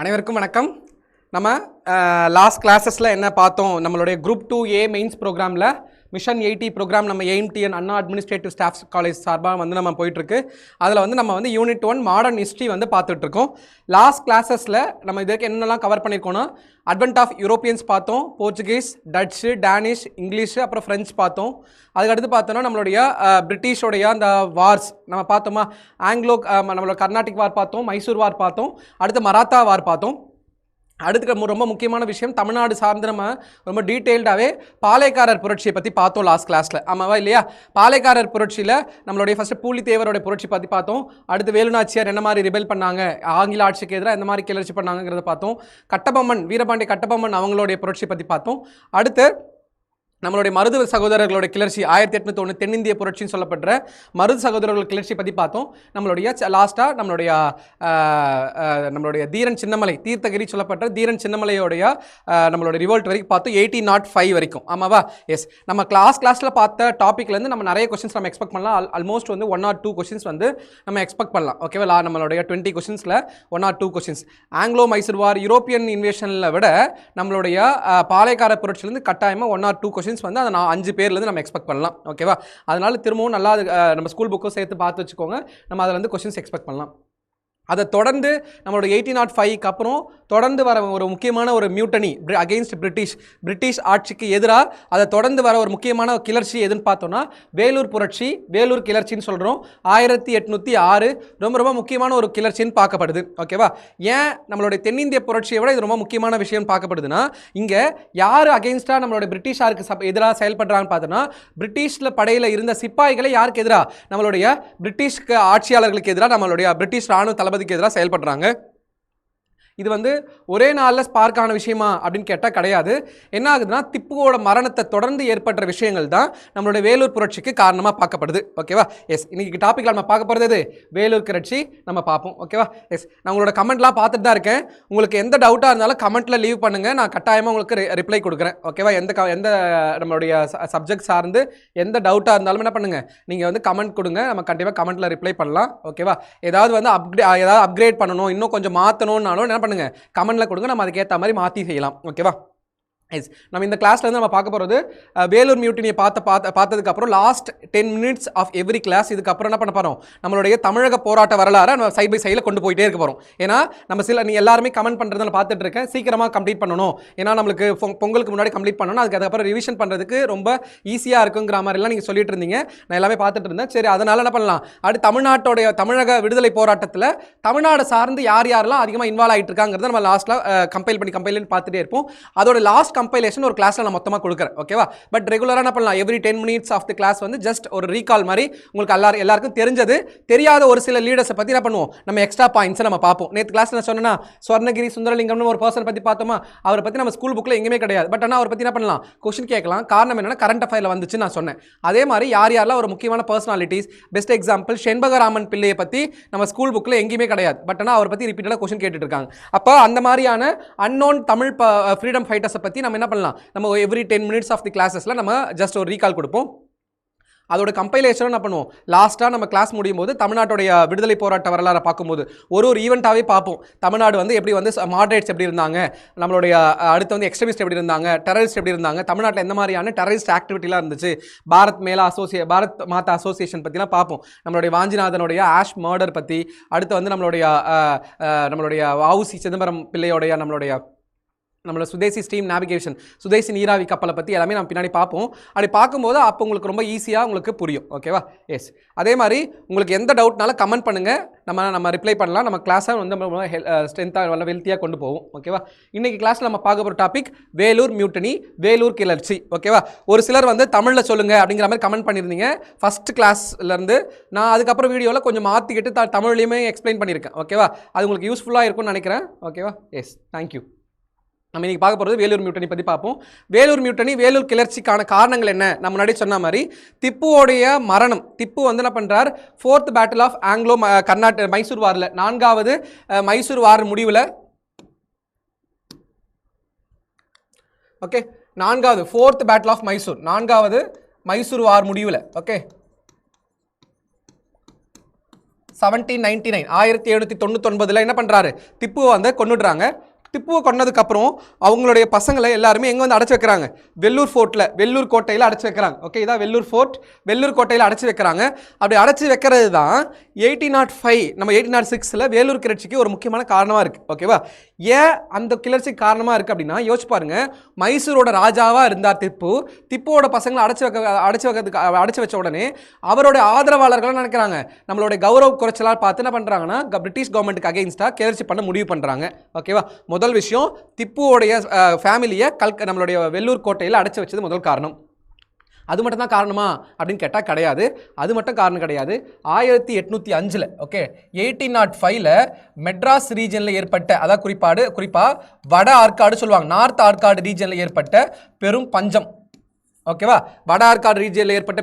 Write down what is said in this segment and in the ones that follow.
அனைவருக்கும் வணக்கம். நம்ம லாஸ்ட் கிளாஸஸில் என்ன பார்த்தோம், நம்மளுடைய குரூப் 2A மெயின்ஸ் ப்ரோக்ராமில் மிஷன் 80 ப்ரோக்ராம் நம்ம AMTN அண்ணா அட்மினிஸ்ட்ரேட்டிவ் ஸ்டாஃப் காலேஜ் சார்பாக வந்து நம்ம போயிட்டுருக்கு. அதில் வந்து நம்ம வந்து யூனிட் 1 மாடர்ன் ஹிஸ்ட்ரி வந்து பார்த்துட்ருக்கோம். லாஸ்ட் கிளாஸஸில் நம்ம இதுக்கு என்னெல்லாம் கவர் பண்ணியிருக்கோன்னா, அட்வென்ட் ஆஃப் யூரோப்பியன்ஸ் பார்த்தோம், போர்ச்சுகீஸ், டச்சு, டேனிஷ், இங்கிலீஷ், அப்புறம் ஃப்ரெஞ்ச் பார்த்தோம். அதுக்கடுத்து பார்த்தோன்னா நம்மளுடைய பிரிட்டிஷோடைய அந்த வார்ஸ் நம்ம பார்த்தோமா, ஆங்கிலோ நம்மளோட கர்நாடிக் வார் பார்த்தோம், மைசூர் வார் பார்த்தோம், அடுத்து மராத்தா வார் பார்த்தோம். அடுத்து ரொம்ப முக்கியமான விஷயம், தமிழ்நாடு சார்ந்து நம்ம ரொம்ப டீட்டெயில்டாகவே பாளையக்காரர் புரட்சியை பற்றி பார்த்தோம் லாஸ்ட் கிளாஸில், ஆமாவா இல்லையா? பாளையக்காரர் புரட்சியில் நம்மளுடைய ஃபஸ்ட்டு பூலித்தேவரோட புரட்சி பற்றி பார்த்தோம். அடுத்து வேலுநாச்சியார் என்ன மாதிரி ரிபெல் பண்ணாங்க, ஆங்கில ஆட்சிக்கு எதிராக எந்த மாதிரி கிளர்ச்சி பண்ணாங்கிறத பார்த்தோம். கட்டபொம்மன், வீரபாண்டிய கட்டபொம்மன் அவங்களுடைய புரட்சி பற்றி பார்த்தோம். அடுத்து நம்மளுடைய மருது சகோதரர்களோட கிளர்ச்சி 1801 தென்னிந்திய புரட்சின்னு சொல்லப்படுற மருது சகோதரர்கள் கிளர்ச்சி பற்றி பார்த்தோம். நம்மளுடைய லாஸ்ட்டாக நம்மளுடைய தீரன் சின்னமலை, தீர்த்தகிரி சொல்லப்பட்ட தீரன் சின்னமலையோடைய நம்மளோட ரிவோல்ட் வரைக்கும் பார்த்தோம், 1805 வரைக்கும், ஆமாவா? எஸ், நம்ம கிளாஸில் பார்த்த டாப்பிக்லேருந்து நம்ம நிறைய கொஸ்டின்ஸ் நம்ம எக்ஸ்பெக்ட் பண்ணலாம். ஆல்மோஸ்ட் வந்து 1 or 2 கொஸ்டின்ஸ் வந்து நம்ம எக்ஸ்பெக்ட் பண்ணலாம். ஓகேவா? நம்மளுடைய 20 கொஸ்டின்ஸில் 1 or 2 questions Anglo Mysore war, European இன்வேஷனில் விட நம்மளுடைய பாளையக்கார புரட்சியிலேருந்து கட்டாயமாக 1 or 2 கொஸ்டின்ஸ் வந்து அதை 5 பேர்லேருந்து நம்ம எக்ஸ்பெக்ட் பண்ணலாம். ஓகேவா? அதனால திரும்பவும் நல்லா நம்ம ஸ்கூல் புக்கும் சேர்த்து பார்த்து வச்சுக்கோங்க. நம்ம அதில் வந்து கொஸ்டின்ஸ் எக்ஸ்பெக்ட் பண்ணலாம். அதை தொடர்ந்து நம்மளோட 1805க்கு அப்புறம் தொடர்ந்து வர ஒரு முக்கியமான ஒரு மியூட்டனி அகெயின்ஸ்ட் பிரிட்டிஷ் ஆட்சிக்கு எதிராக அதை தொடர்ந்து வர ஒரு முக்கியமான கிளர்ச்சி எதுன்னு பார்த்தோன்னா வேலூர் புரட்சி, வேலூர் கிளர்ச்சின்னு சொல்கிறோம். 1806 ரொம்ப ரொம்ப முக்கியமான ஒரு கிளர்ச்சின்னு பார்க்கப்படுது. ஓகேவா? ஏன் நம்மளுடைய தென்னிந்திய புரட்சியை விட இது ரொம்ப முக்கியமான விஷயம் பார்க்கப்படுதுன்னா, இங்கே யார் அகெயின்ஸ்டாக நம்மளுடைய பிரிட்டிஷாருக்கு எதிராக செயல்படுறான்னு பார்த்தோன்னா, பிரிட்டிஷில் படையில் இருந்த சிப்பாய்களை யாருக்கு எதிராக, நம்மளுடைய பிரிட்டிஷ் ஆட்சியாளர்களுக்கு எதிராக, நம்மளுடைய பிரிட்டிஷ் ராணுவ தளபதிக்கு எதிராக செயல்படுறாங்க. இது வந்து ஒரே நாளில் ஸ்பார்க் ஆன விஷயமா அப்படின்னு கேட்டால் கிடையாது. என்ன ஆகுதுன்னா, திப்புவோட மரணத்தை தொடர்ந்து ஏற்பட்ட விஷயங்கள் தான் நம்மளோட வேலூர் புரட்சிக்கு காரணமாக பார்க்கப்படுது. ஓகேவா? எஸ், இன்னைக்கு டாப்பிக்கில் நம்ம பார்க்க போகிறது வேலூர் கிளர்ச்சி நம்ம பார்ப்போம். ஓகேவா? எஸ், நான் உங்களோட கமெண்ட்லாம் பார்த்துட்டு தான் இருக்கேன். உங்களுக்கு எந்த டவுட்டாக இருந்தாலும் கமெண்ட்டில் லீவ் பண்ணுங்கள், நான் கட்டாயமாக உங்களுக்கு ரிப்ளை கொடுக்குறேன். ஓகேவா? எந்த நம்மளுடைய சப்ஜெக்ட் சார்ந்து எந்த டவுட்டாக இருந்தாலும் என்ன பண்ணுங்கள், நீங்கள் வந்து கமெண்ட் கொடுங்க, நம்ம கண்டிப்பாக கமெண்ட்டில் ரிப்ளை பண்ணலாம். ஓகேவா? ஏதாவது வந்து அப்கிரேட் பண்ணணும், இன்னும் கொஞ்சம் மாற்றணும்னாலும் என்ன பண்ணுங்க, கமெண்ட்ல கொடுங்க, நம்ம அதுக்கேற்ற மாதிரி மாற்றி செய்யலாம். ஓகேவா? நம்ம இந்த கிளாஸ்ல வந்து நம்ம பார்க்க போகிறது வேலூர் மியூட்டினியை பார்த்ததுக்கப்புறம் last 10 minutes of every class. இதுக்கப்புறம் என்ன பண்ண போகிறோம், நம்மளுடைய தமிழக போராட்ட வரலாறு நம்ம சைட் பை சைடில் கொண்டு போயிட்டே இருக்க போகிறோம். ஏன்னா நம்ம நீ எல்லாருமே கமெண்ட் பண்ணுறதை நான் பார்த்துட்டு இருக்கேன், சீக்கிரமாக கம்ப்ளீட் பண்ணணும், ஏன்னா நம்மளுக்கு பொங்கலுக்கு முன்னாடி கம்ப்ளீட் பண்ணணும், அதுக்கப்புறம் ரிவிஷன் பண்ணுறதுக்கு ரொம்ப ஈஸியாக இருக்குங்கிற மாதிரிலாம் நீங்கள் சொல்லிட்டு இருந்தீங்க. நான் எல்லாமே பார்த்துட்டு இருந்தேன். சரி, அதனால் என்ன பண்ணலாம், அடுத்து தமிழக விடுதலை போராட்டத்தில் தமிழ்நாடு சார்ந்து யாரெல்லாம் அதிகமாக இன்வால்வ் ஆகிட்டு இருக்காங்கிறத நம்ம லாஸ்ட்டில் கம்பைல் பண்ணி பார்த்துட்டே இருப்போம். அதோட லாஸ்ட் கம்பைலேஷன் ஒரு கிளாஸ்ல நான் மொத்தமாக கொடுக்குறேன். ஓகேவா? பட் ரெகுலராக என்ன பண்ணலாம், every 10 minutes of the class வந்து ஜஸ்ட் ஒரு ரீகால் மாதிரி உங்களுக்கு எல்லாருக்கும் தெரிஞ்சது தெரியாத ஒரு சில லீடர்ஸை பற்றி என்ன பண்ணுவோம், நம்ம எக்ஸ்ட்ரா பாயிண்ட்ஸை நம்ம பார்ப்போம். நேற்று கிளாஸ்ல நான் சொன்னேன்னா, ஸ்வர்ணகிரி சுந்தரலிங்கம்னு ஒரு பர்சன் பற்றி பார்த்தோமா, அவரை பற்றி நம்ம ஸ்கூல் புக்கில் எங்கேயுமே கிடையாது. பட் ஆனால் அவரை பற்றி என்ன பண்ணலாம், கொஸ்டின் கேட்கலாம். காரணம் என்னன்னா, கரண்ட் அஃபேரில் வந்துச்சு நான் சொன்னேன். அதே மாதிரி யாரெல்லாம் ஒரு முக்கியமான பர்சனாலிட்டிஸ், பெஸ்ட் எக்ஸாம்பிள் செண்பகராமன் பிள்ளையை பற்றி நம்ம ஸ்கூல் புக்கில் எங்கேயுமே கிடையாது. பட் ஆனால் அவரை பற்றி ரிப்பீட்டடாக கொஸ்டின் கேட்டுட்டு இருக்காங்க. அப்போ அந்த மாதிரியான அன்னோன் தமிழ் ஃப்ரீடம் ஃபைட்டர்ஸை பற்றி நம்ம என்ன பண்ணலாம், நம்ம எவ்ரி 10 minutes ஆஃப் தி கிளாஸஸ்ல நம்ம ஜஸ்ட் ஒரு ரீகால் கொடுப்போம். அதோட கம்பைலேஷனும் என்ன பண்ணுவோம், லாஸ்ட்டாக நம்ம கிளாஸ் முடியும் போது தமிழ்நாட்டுடைய விடுதலை போராட்ட வரலாறை பார்க்கும்போது ஒரு ஈவெண்ட்டாகவே பார்ப்போம். தமிழ்நாடு வந்து எப்படி வந்து மாடரேட்ஸ் எப்படி இருந்தாங்க, நம்மளுடைய அடுத்து வந்து எக்ஸ்ட்ரீமிஸ்ட் எப்படி இருந்தாங்க, டெரரிஸ்ட் எப்படி இருந்தாங்க, தமிழ்நாட்டில் எந்த மாதிரியான டெரரிஸ்ட் ஆக்டிவிட்டிலாம் இருந்துச்சு, பாரத் மாதா அசோசியேஷன் பற்றிலாம் பார்ப்போம். நம்மளுடைய வாஞ்சிநாதனுடைய ஆஷ் மர்டர் பற்றி, அடுத்து வந்து நம்மளுடைய வஉசி சிதம்பரம் பிள்ளையோடைய நம்மளோட சுதேசி ஸ்ட்ரீம் நேவிகேஷன், சுதேசி நீராவி கப்பலை பற்றி எல்லாமே நம்ம பின்னாடி பார்ப்போம். அப்படி பார்க்கும்போது அப்போ உங்களுக்கு ரொம்ப ஈஸியாக உங்களுக்கு புரியும். ஓகேவா? எஸ், அதே மாதிரி உங்களுக்கு எந்த டவுட்னாலும் கமெண்ட் பண்ணுங்கள், நம்ம ரிப்ளை பண்ணலாம். நம்ம கிளாஸை வந்து ஸ்ட்ரென்த்தாக நல்லா வெல்த்தியாக கொண்டு போவோம். ஓகேவா? இன்றைக்கி கிளாஸில் நம்ம பார்க்க போகிற டாபிக் வேலூர் மியூட்டனி, வேலூர் கிளர்ச்சி. ஓகேவா? ஒரு சிலர் வந்து தமிழில் சொல்லுங்கள் அப்படிங்கிற மாதிரி கமெண்ட் பண்ணியிருந்தீங்க ஃபஸ்ட் கிளாஸ்லேருந்து. நான் அதுக்கப்புறம் வீடியோவில் கொஞ்சம் மாற்றிக்கிட்டு தமிழ்லையுமே எக்ஸ்பிளைன் பண்ணியிருக்கேன். ஓகேவா? அது உங்களுக்கு யூஸ்ஃபுல்லாக இருக்கும்னு நினைக்கிறேன். ஓகேவா? Yes, thank you. நம்ம இன்றைக்கி பார்க்க போகிறது வேலூர் மியூட்டனி பற்றி பார்ப்போம். வேலூர் மியூட்டனி, வேலூர் கிளர்ச்சிக்கான காரணங்கள் என்ன, நம்ம முன்னாடி சொன்ன மாதிரி திப்புவோடைய மரணம். திப்பு வந்து என்ன பண்ணுறார், 4th battle of Anglo Mysore வாரில், 4வது மைசூர் வார் முடிவில், okay, 4th battle of Mysore, 4வது மைசூர் வார் முடிவில், ஓகே, 1799 1799 என்ன பண்ணுறாரு, திப்புவை வந்து கொண்டுடுறாங்க. திப்புவை கொண்டதுக்கப்புறம் அவங்களுடைய பசங்களை எல்லாருமே எங்கே வந்து அடைச்சி வைக்கிறாங்க, வெள்ளூர் ஃபோர்ட்டில், வெள்ளூர் கோட்டையில் அடைச்சி வைக்கிறாங்க. ஓகே, இதான் வெள்ளூர் ஃபோர்ட், வெள்ளூர் கோட்டையில் அடைச்சி வைக்கிறாங்க. அப்படி அடைச்சி வைக்கிறது தான் 1805 நம்ம 1806 வேலூர் கிளர்ச்சிக்கு ஒரு முக்கியமான காரணமாக இருக்குது. ஓகேவா, ஏன் அந்த கிளர்ச்சிக்கு காரணமாக இருக்குது அப்படின்னா யோசிச்சு பாருங்க, மைசூரோட ராஜாவாக இருந்தார் திப்பு. திப்புவோட பசங்களை அடைச்சி வச்ச உடனே அவரோட ஆதரவாளர்கள் நினைக்கிறாங்க நம்மளுடைய கௌரவ குறைச்சலாக பார்த்து என்ன பண்ணுறாங்கன்னா பிரிட்டிஷ் கவர்மெண்ட்டுக்கு அகெயின்ஸ்டாக கிளர்ச்சி பண்ண முடிவு பண்ணுறாங்க. ஓகேவா, முதல் விஷயம் திப்புவோடைய ஃபேமிலியை நம்மளுடைய வெள்ளூர் கோட்டையில் அடைச்சி வச்சது முதல் காரணம். அது மட்டும் தான் காரணமா அப்படின்னு கேட்டால் கிடையாது. அது மட்டும் காரணம் கிடையாது. 1805 ஓகே 1805 மெட்ராஸ் ரீஜனில் ஏற்பட்ட, அதாவது குறிப்பாக வட ஆற்காடு சொல்லுவாங்க, நார்த் ஆற்காடு ரீஜனில் ஏற்பட்ட பெரும் பஞ்சம். ஓகேவா, வட ஆற்காடு ரீஜியனில் ஏற்பட்ட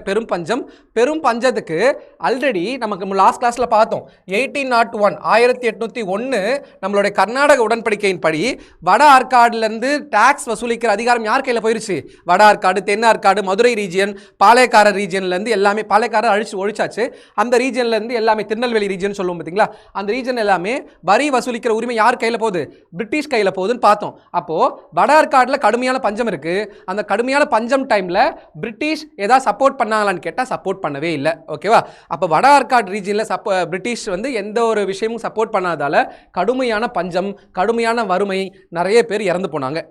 பெரும் பஞ்சத்துக்கு ஆல்ரெடி நமக்கு லாஸ்ட் கிளாஸில் பார்த்தோம். 1801 1801 நம்மளுடைய கர்நாடக உடன்படிக்கையின்படி வட ஆற்காடுலேருந்து டேக்ஸ் வசூலிக்கிற அதிகாரம் யார் கையில் போயிருச்சு, வட ஆற்காடு, தென் ஆற்காடு, மதுரை ரீஜியன், பாளையக்காரர் ரீஜியன்லேருந்து எல்லாமே, பாளையக்காரர் ஒழிச்சாச்சு, அந்த ரீஜியன்லேருந்து எல்லாமே திருநெல்வேலி ரீஜியன் சொல்லுவோம் பார்த்தீங்களா, அந்த ரீஜன் எல்லாமே வரி வசூலிக்கிற உரிமை யார் கையில் போகுது, பிரிட்டிஷ் கையில் போகுதுன்னு பார்த்தோம். அப்போது வட ஆற்காடில் கடுமையான பஞ்சம் இருக்குது. அந்த கடுமையான பஞ்சம் டைம் பிரிட்டிஷ் ஏதாவது சப்போர்ட் பண்ணாங்களான்னு கேட்டால் சப்போர்ட் பண்ணவே இல்லை. ஓகேவா, அப்போ வட ஆற்காடு ரீஜியனில் பிரிட்டிஷ் வந்து எந்த ஒரு விஷயமும் சப்போர்ட் பண்ணாதால கடுமையான பஞ்சம், கடுமையான வறுமை, நிறைய பேர் இறந்து போனாங்க.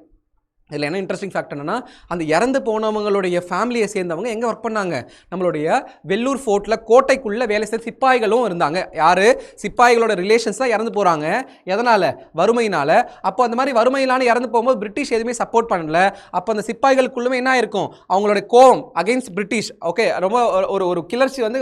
இதில் என்ன இன்ட்ரெஸ்டிங் ஃபேக்ட் என்னன்னா, அந்த இறந்து போனவங்களுடைய ஃபேமிலியை சேர்ந்தவங்க எங்கே ஒர்க் பண்ணாங்க, நம்மளுடைய வெள்ளூர் ஃபோர்ட்டில் கோட்டைக்குள்ளே வேலை செய்த சிப்பாய்களும் இருந்தாங்க. யார், சிப்பாய்களோட ரிலேஷன்ஸ் தான் இறந்து போகிறாங்க. எதனால், வறுமையினால். அப்போ அந்த மாதிரி வறுமையிலான இறந்து போகும்போது பிரிட்டிஷ் எதுவுமே சப்போர்ட் பண்ணல. அப்போ அந்த சிப்பாய்களுக்குள்ளுமே என்ன இருக்கும், அவங்களோட கோவம் அகெயின்ஸ்ட் பிரிட்டிஷ். ஓகே, ரொம்ப ஒரு கிளர்ச்சி வந்து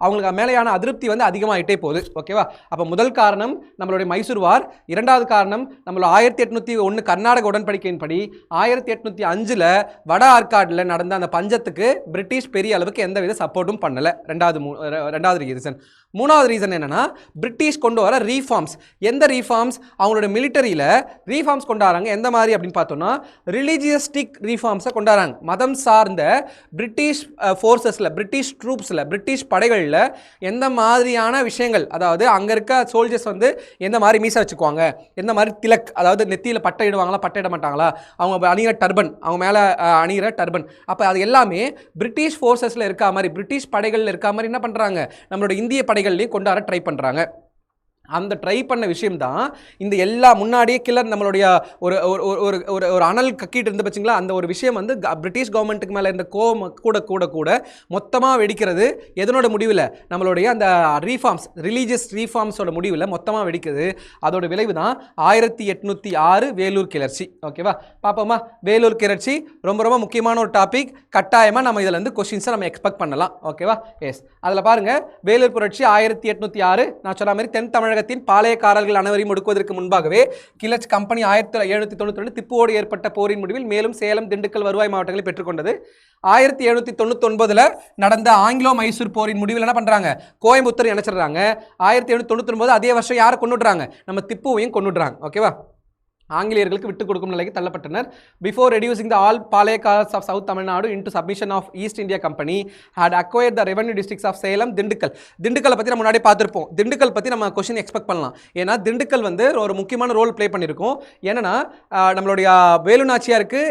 அவங்களுக்கு மேலேயான அதிருப்தி வந்து அதிகமாகிட்டே போகுது. ஓகேவா, அப்போ முதல் காரணம் நம்மளுடைய மைசூர் வார். இரண்டாவது காரணம் நம்மளோட 1801 கர்நாடக உடன்படிக்கையின்படி 1805 வட ஆற்காடில் நடந்த அந்த பஞ்சத்துக்கு பிரிட்டிஷ் பெரிய அளவுக்கு எந்த வித சப்போர்ட்டும் பண்ணல. ரெண்டாவது ரீசன். மூணாவது ரீசன் என்னன்னா, பிரிட்டிஷ் கொண்டு வர ரீஃபார்ம்ஸ். எந்த ரீஃபார்ம்ஸ், அவங்களோட மிலிட்டரியில் ரீஃபார்ம்ஸ் கொண்டு வராங்க. எந்த மாதிரி அப்படின்னு பார்த்தோம்னா, ரிலீஜியஸ்டிக் ரீஃபார்ம்ஸை கொண்டு வராங்க. மதம் சார்ந்த பிரிட்டிஷ் ஃபோர்ஸஸில், பிரிட்டிஷ் ட்ரூப்ஸில், பிரிட்டிஷ் படைகளில் எந்த மாதிரியான விஷயங்கள், அதாவது அங்கே இருக்க சோல்ஜர்ஸ் வந்து எந்த மாதிரி மீசை வச்சுக்குவாங்க, எந்த மாதிரி திலக், அதாவது நெத்தியில் பட்டை இடுவாங்களா, பட்டை இட மாட்டாங்களா, அவங்க அணிகிற டர்பன், அவங்க மேலே அணிகிற டர்பன், அப்போ அது எல்லாமே பிரிட்டிஷ் ஃபோர்ஸஸில் இருக்க மாதிரி, பிரிட்டிஷ் படைகளில் இருக்க மாதிரி என்ன பண்ணுறாங்க, நம்மளோட இந்திய படைகள்லையும் கொண்டு வர ட்ரை பண்ணுறாங்க. அந்த ட்ரை பண்ண விஷயம் தான் இந்த எல்லா முன்னாடியே கிளர் நம்மளுடைய ஒரு ஒரு ஒரு ஒரு அனல் கக்கிட்டு இருந்து பச்சிங்களா, அந்த ஒரு விஷயம் வந்து பிரிட்டிஷ் கவர்மெண்ட்டுக்கு மேலே இருந்த கோவம் கூட மொத்தமாக வெடிக்கிறது. எதனோட முடிவில், நம்மளுடைய அந்த ரீஃபார்ம்ஸ், ரிலீஜியஸ் ரீஃபார்ம்ஸோட முடிவில் மொத்தமாக வெடிக்குது. அதோட விளைவு தான் 1806 வேலூர் கிளர்ச்சி. ஓகேவா, பார்ப்போமா. வேலூர் கிளர்ச்சி ரொம்ப ரொம்ப முக்கியமான ஒரு டாபிக். கட்டாயமாக நம்ம இதில் இருந்து கொஸ்டின்ஸை நம்ம எக்ஸ்பெக்ட் பண்ணலாம். ஓகேவா, எஸ். அதில் பாருங்கள், வேலூர் புரட்சி 1806. நான் சொன்ன மாதிரி தென் தமிழ் பாளையக்காரர்கள் அனைவரையும் ஒடுக்குவதற்கு முன்பாகவே கிளர்ச்சி கம்பெனி 1792 திப்புவோடு ஏற்பட்ட போரின் முடிவில் மேலும் சேலம், திண்டுக்கல் வருவாய் மாவட்டங்களை பெற்றுக்கொண்டது. 1799 நடந்த ஆங்கிலோ மைசூர் போரின் முடிவில் என்ன பண்றாங்க, கோயம்புத்தூர் இணைச்சிடுறாங்க. 1799 அதே வருஷம் யாரை கொண்டுடுறாங்க, நம்ம திப்புவையும் கொண்டுடுறாங்க. ஓகேவா, ஆங்கிலேயர்களுக்கு விட்டுக் கொடுக்கும் நிலைக்கு தள்ளப்பட்டனர். Before reducing the all palayakkaras of south Tamil Nadu into submission of East India company had acquired the revenue districts of Salem, Dindigul. திண்டுக்கலை பற்றி நம்ம முன்னாடி பார்த்துருப்போம். திண்டுக்கல் பற்றி நம்ம கொஸ்டின் எக்ஸ்பெக்ட் பண்ணலாம். ஏன்னா திண்டுக்கல் வந்து ஒரு முக்கியமான ரோல் ப்ளே பண்ணியிருக்கோம். ஏன்னா நம்மளுடைய வேலு நாச்சியாருக்கு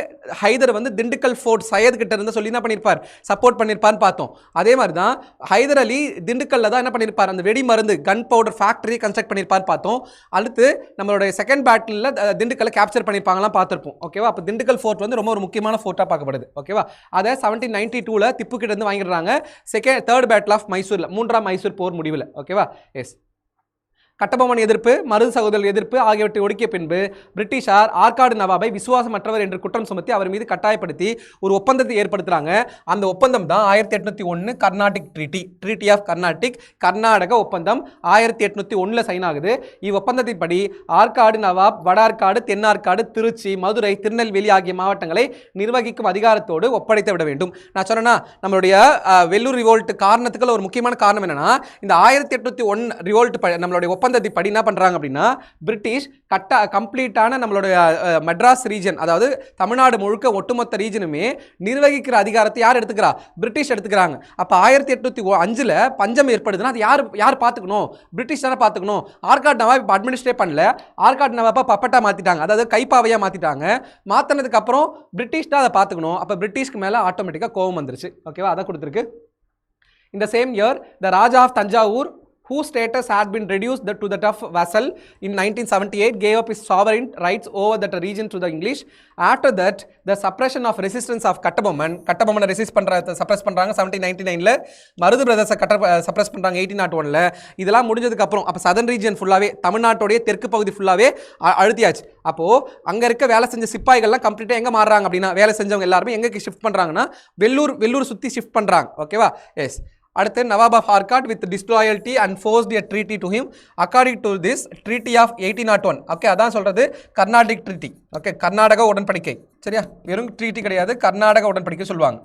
ஹைதர் வந்து திண்டுக்கல் ஃபோர்ட் சையத் கிட்ட இருந்து சொல்லி என்ன பண்ணியிருப்பார், சப்போர்ட் பண்ணியிருப்பார்னு பார்த்தோம். அதே மாதிரி தான் ஹைதர் அலி திண்டுக்கல்ல தான் என்ன பண்ணியிருப்பார், அந்த வெடி மருந்து கன் பவுடர் ஃபேக்டரி கன்ஸ்ட்ரக்ட் பண்ணியிருப்பார் பார்த்தோம். அடுத்து நம்மளுடைய செகண்ட் பேட்டில் திண்டுக்கல்ல கேப்சர் பண்ணிருப்பாங்கலாம் பார்த்திருப்போம். ஓகேவா, அப்போ திண்டுக்கல் ஃபோர்ட் வந்து ரொம்ப ஒரு முக்கியமான ஃபோர்ட்டா பார்க்கப்படுது. ஓகேவா, அதை 1792 திப்பு கிட்ட இருந்து வாங்கிடுறாங்க. தேர்ட் பேட்டில் ஆஃப் மைசூர்ல, மூன்றாம் மைசூர் போர் முடிவில். ஓகேவா, எஸ். கட்டபொம்மன் எதிர்ப்பு, மருது சகோதரர் எதிர்ப்பு ஆகியவற்றை ஒடுக்கிய பின்பு பிரிட்டிஷார் ஆற்காடு நவாபை விசுவாசமற்றவர் என்று குற்றம் சுமத்தி அவர் மீது கட்டாயப்படுத்தி ஒரு ஒப்பந்தத்தை ஏற்படுத்துறாங்க. அந்த ஒப்பந்தம் தான் 1801 கர்நாடிக் ட்ரீட்டி ஆஃப் கர்நாடக ஒப்பந்தம் 1801 சைன் ஆகுது. இவ்வொப்பந்தத்தின்படி ஆற்காடு நவாப் வடார்காடு, தென்னார்காடு, திருச்சி, மதுரை, திருநெல்வேலி ஆகிய மாவட்டங்களை நிர்வகிக்கும் அதிகாரத்தோடு ஒப்படைத்து விட வேண்டும். நான் சொன்னேன்னா, நம்மளுடைய வெள்ளூர் ரிவோல்ட் காரணத்துக்கு ஒரு முக்கியமான காரணம் என்னன்னா, இந்த 1801 ரிவோல்ட் நம்மளுடைய ஒப்பந்தத்தின்படி என்ன பண்ணுறாங்க அப்படின்னா பிரிட்டிஷ் கம்ப்ளீட்டான நம்மளுடைய மெட்ராஸ் ரீஜன், அதாவது தமிழ்நாடு முழுக்க ஒட்டுமொத்த ரீஜனுமே நிர்வகிக்கிற அதிகாரத்தை யார் எடுத்துக்கிறா? பிரிட்டிஷ் எடுத்துக்கிறாங்க. அப்போ 1805 பஞ்சம் ஏற்படுதுன்னா அது யார் பார்த்துக்கணும்? பிரிட்டிஷ் தானே பார்த்துக்கணும். ஆர்காட் நவாப் இப்போ அட்மினிஸ்ட்ரேட் பண்ணல, ஆர்காட் நவாப்பா பப்பட்டா மாற்றிட்டாங்க, அதாவது கைப்பாவையாக மாற்றிட்டாங்க. மாற்றினதுக்கு அப்புறம் பிரிட்டிஷ் தான் அதை பார்த்துக்கணும். அப்போ பிரிட்டிஷ்க்கு மேலே ஆட்டோமேட்டிக்காக கோவம் வந்துருச்சு. ஓகேவா, அதை கொடுத்துருக்கு. In the same year, the Raja of Tanjavur, whose status had been reduced to that of vassal in 1978, gave up his sovereign rights over that region to the English. After that, the suppression of resistance of Kattabomman resist suppress பண்றாங்க 1799ல, Marudhu பிரதர்ஸை suppress பண்றாங்க 1801ல. இதெல்லாம் முடிஞ்சதுக்கு அப்புறம் அப்போ southern region ஃபுல்லாவே, தமிழ்நாட்டுடைய தெற்கு பகுதி ஃபுல்லாவே அழுத்தியாச்சு. அப்போ அங்க இருக்க வேலை செஞ்ச சிப்பாய்கள்லாம் கம்ப்ளீட்டா எங்க மாறுறாங்க அப்படின்னா, வேலை செஞ்சவங்க எல்லாருமே எங்க ஷிஃப்ட் பண்றாங்கன்னா வெள்ளூர் சுத்தி ஷிஃப்ட் பண்றாங்க. ஓகேவா, எஸ். அடுத்து Nawab of Arcot with disloyalty and forced a treaty to him according to this treaty of 1801. Okay, அதான் சொல்றது கர்நாடிக் ட்ரீட்டி. ஓகே, கர்நாடக உடன்படிக்கை. சரியா, வெறும் ட்ரீட்டி கிடையாது, கர்நாடக உடன்படிக்கை சொல்லுவாங்க.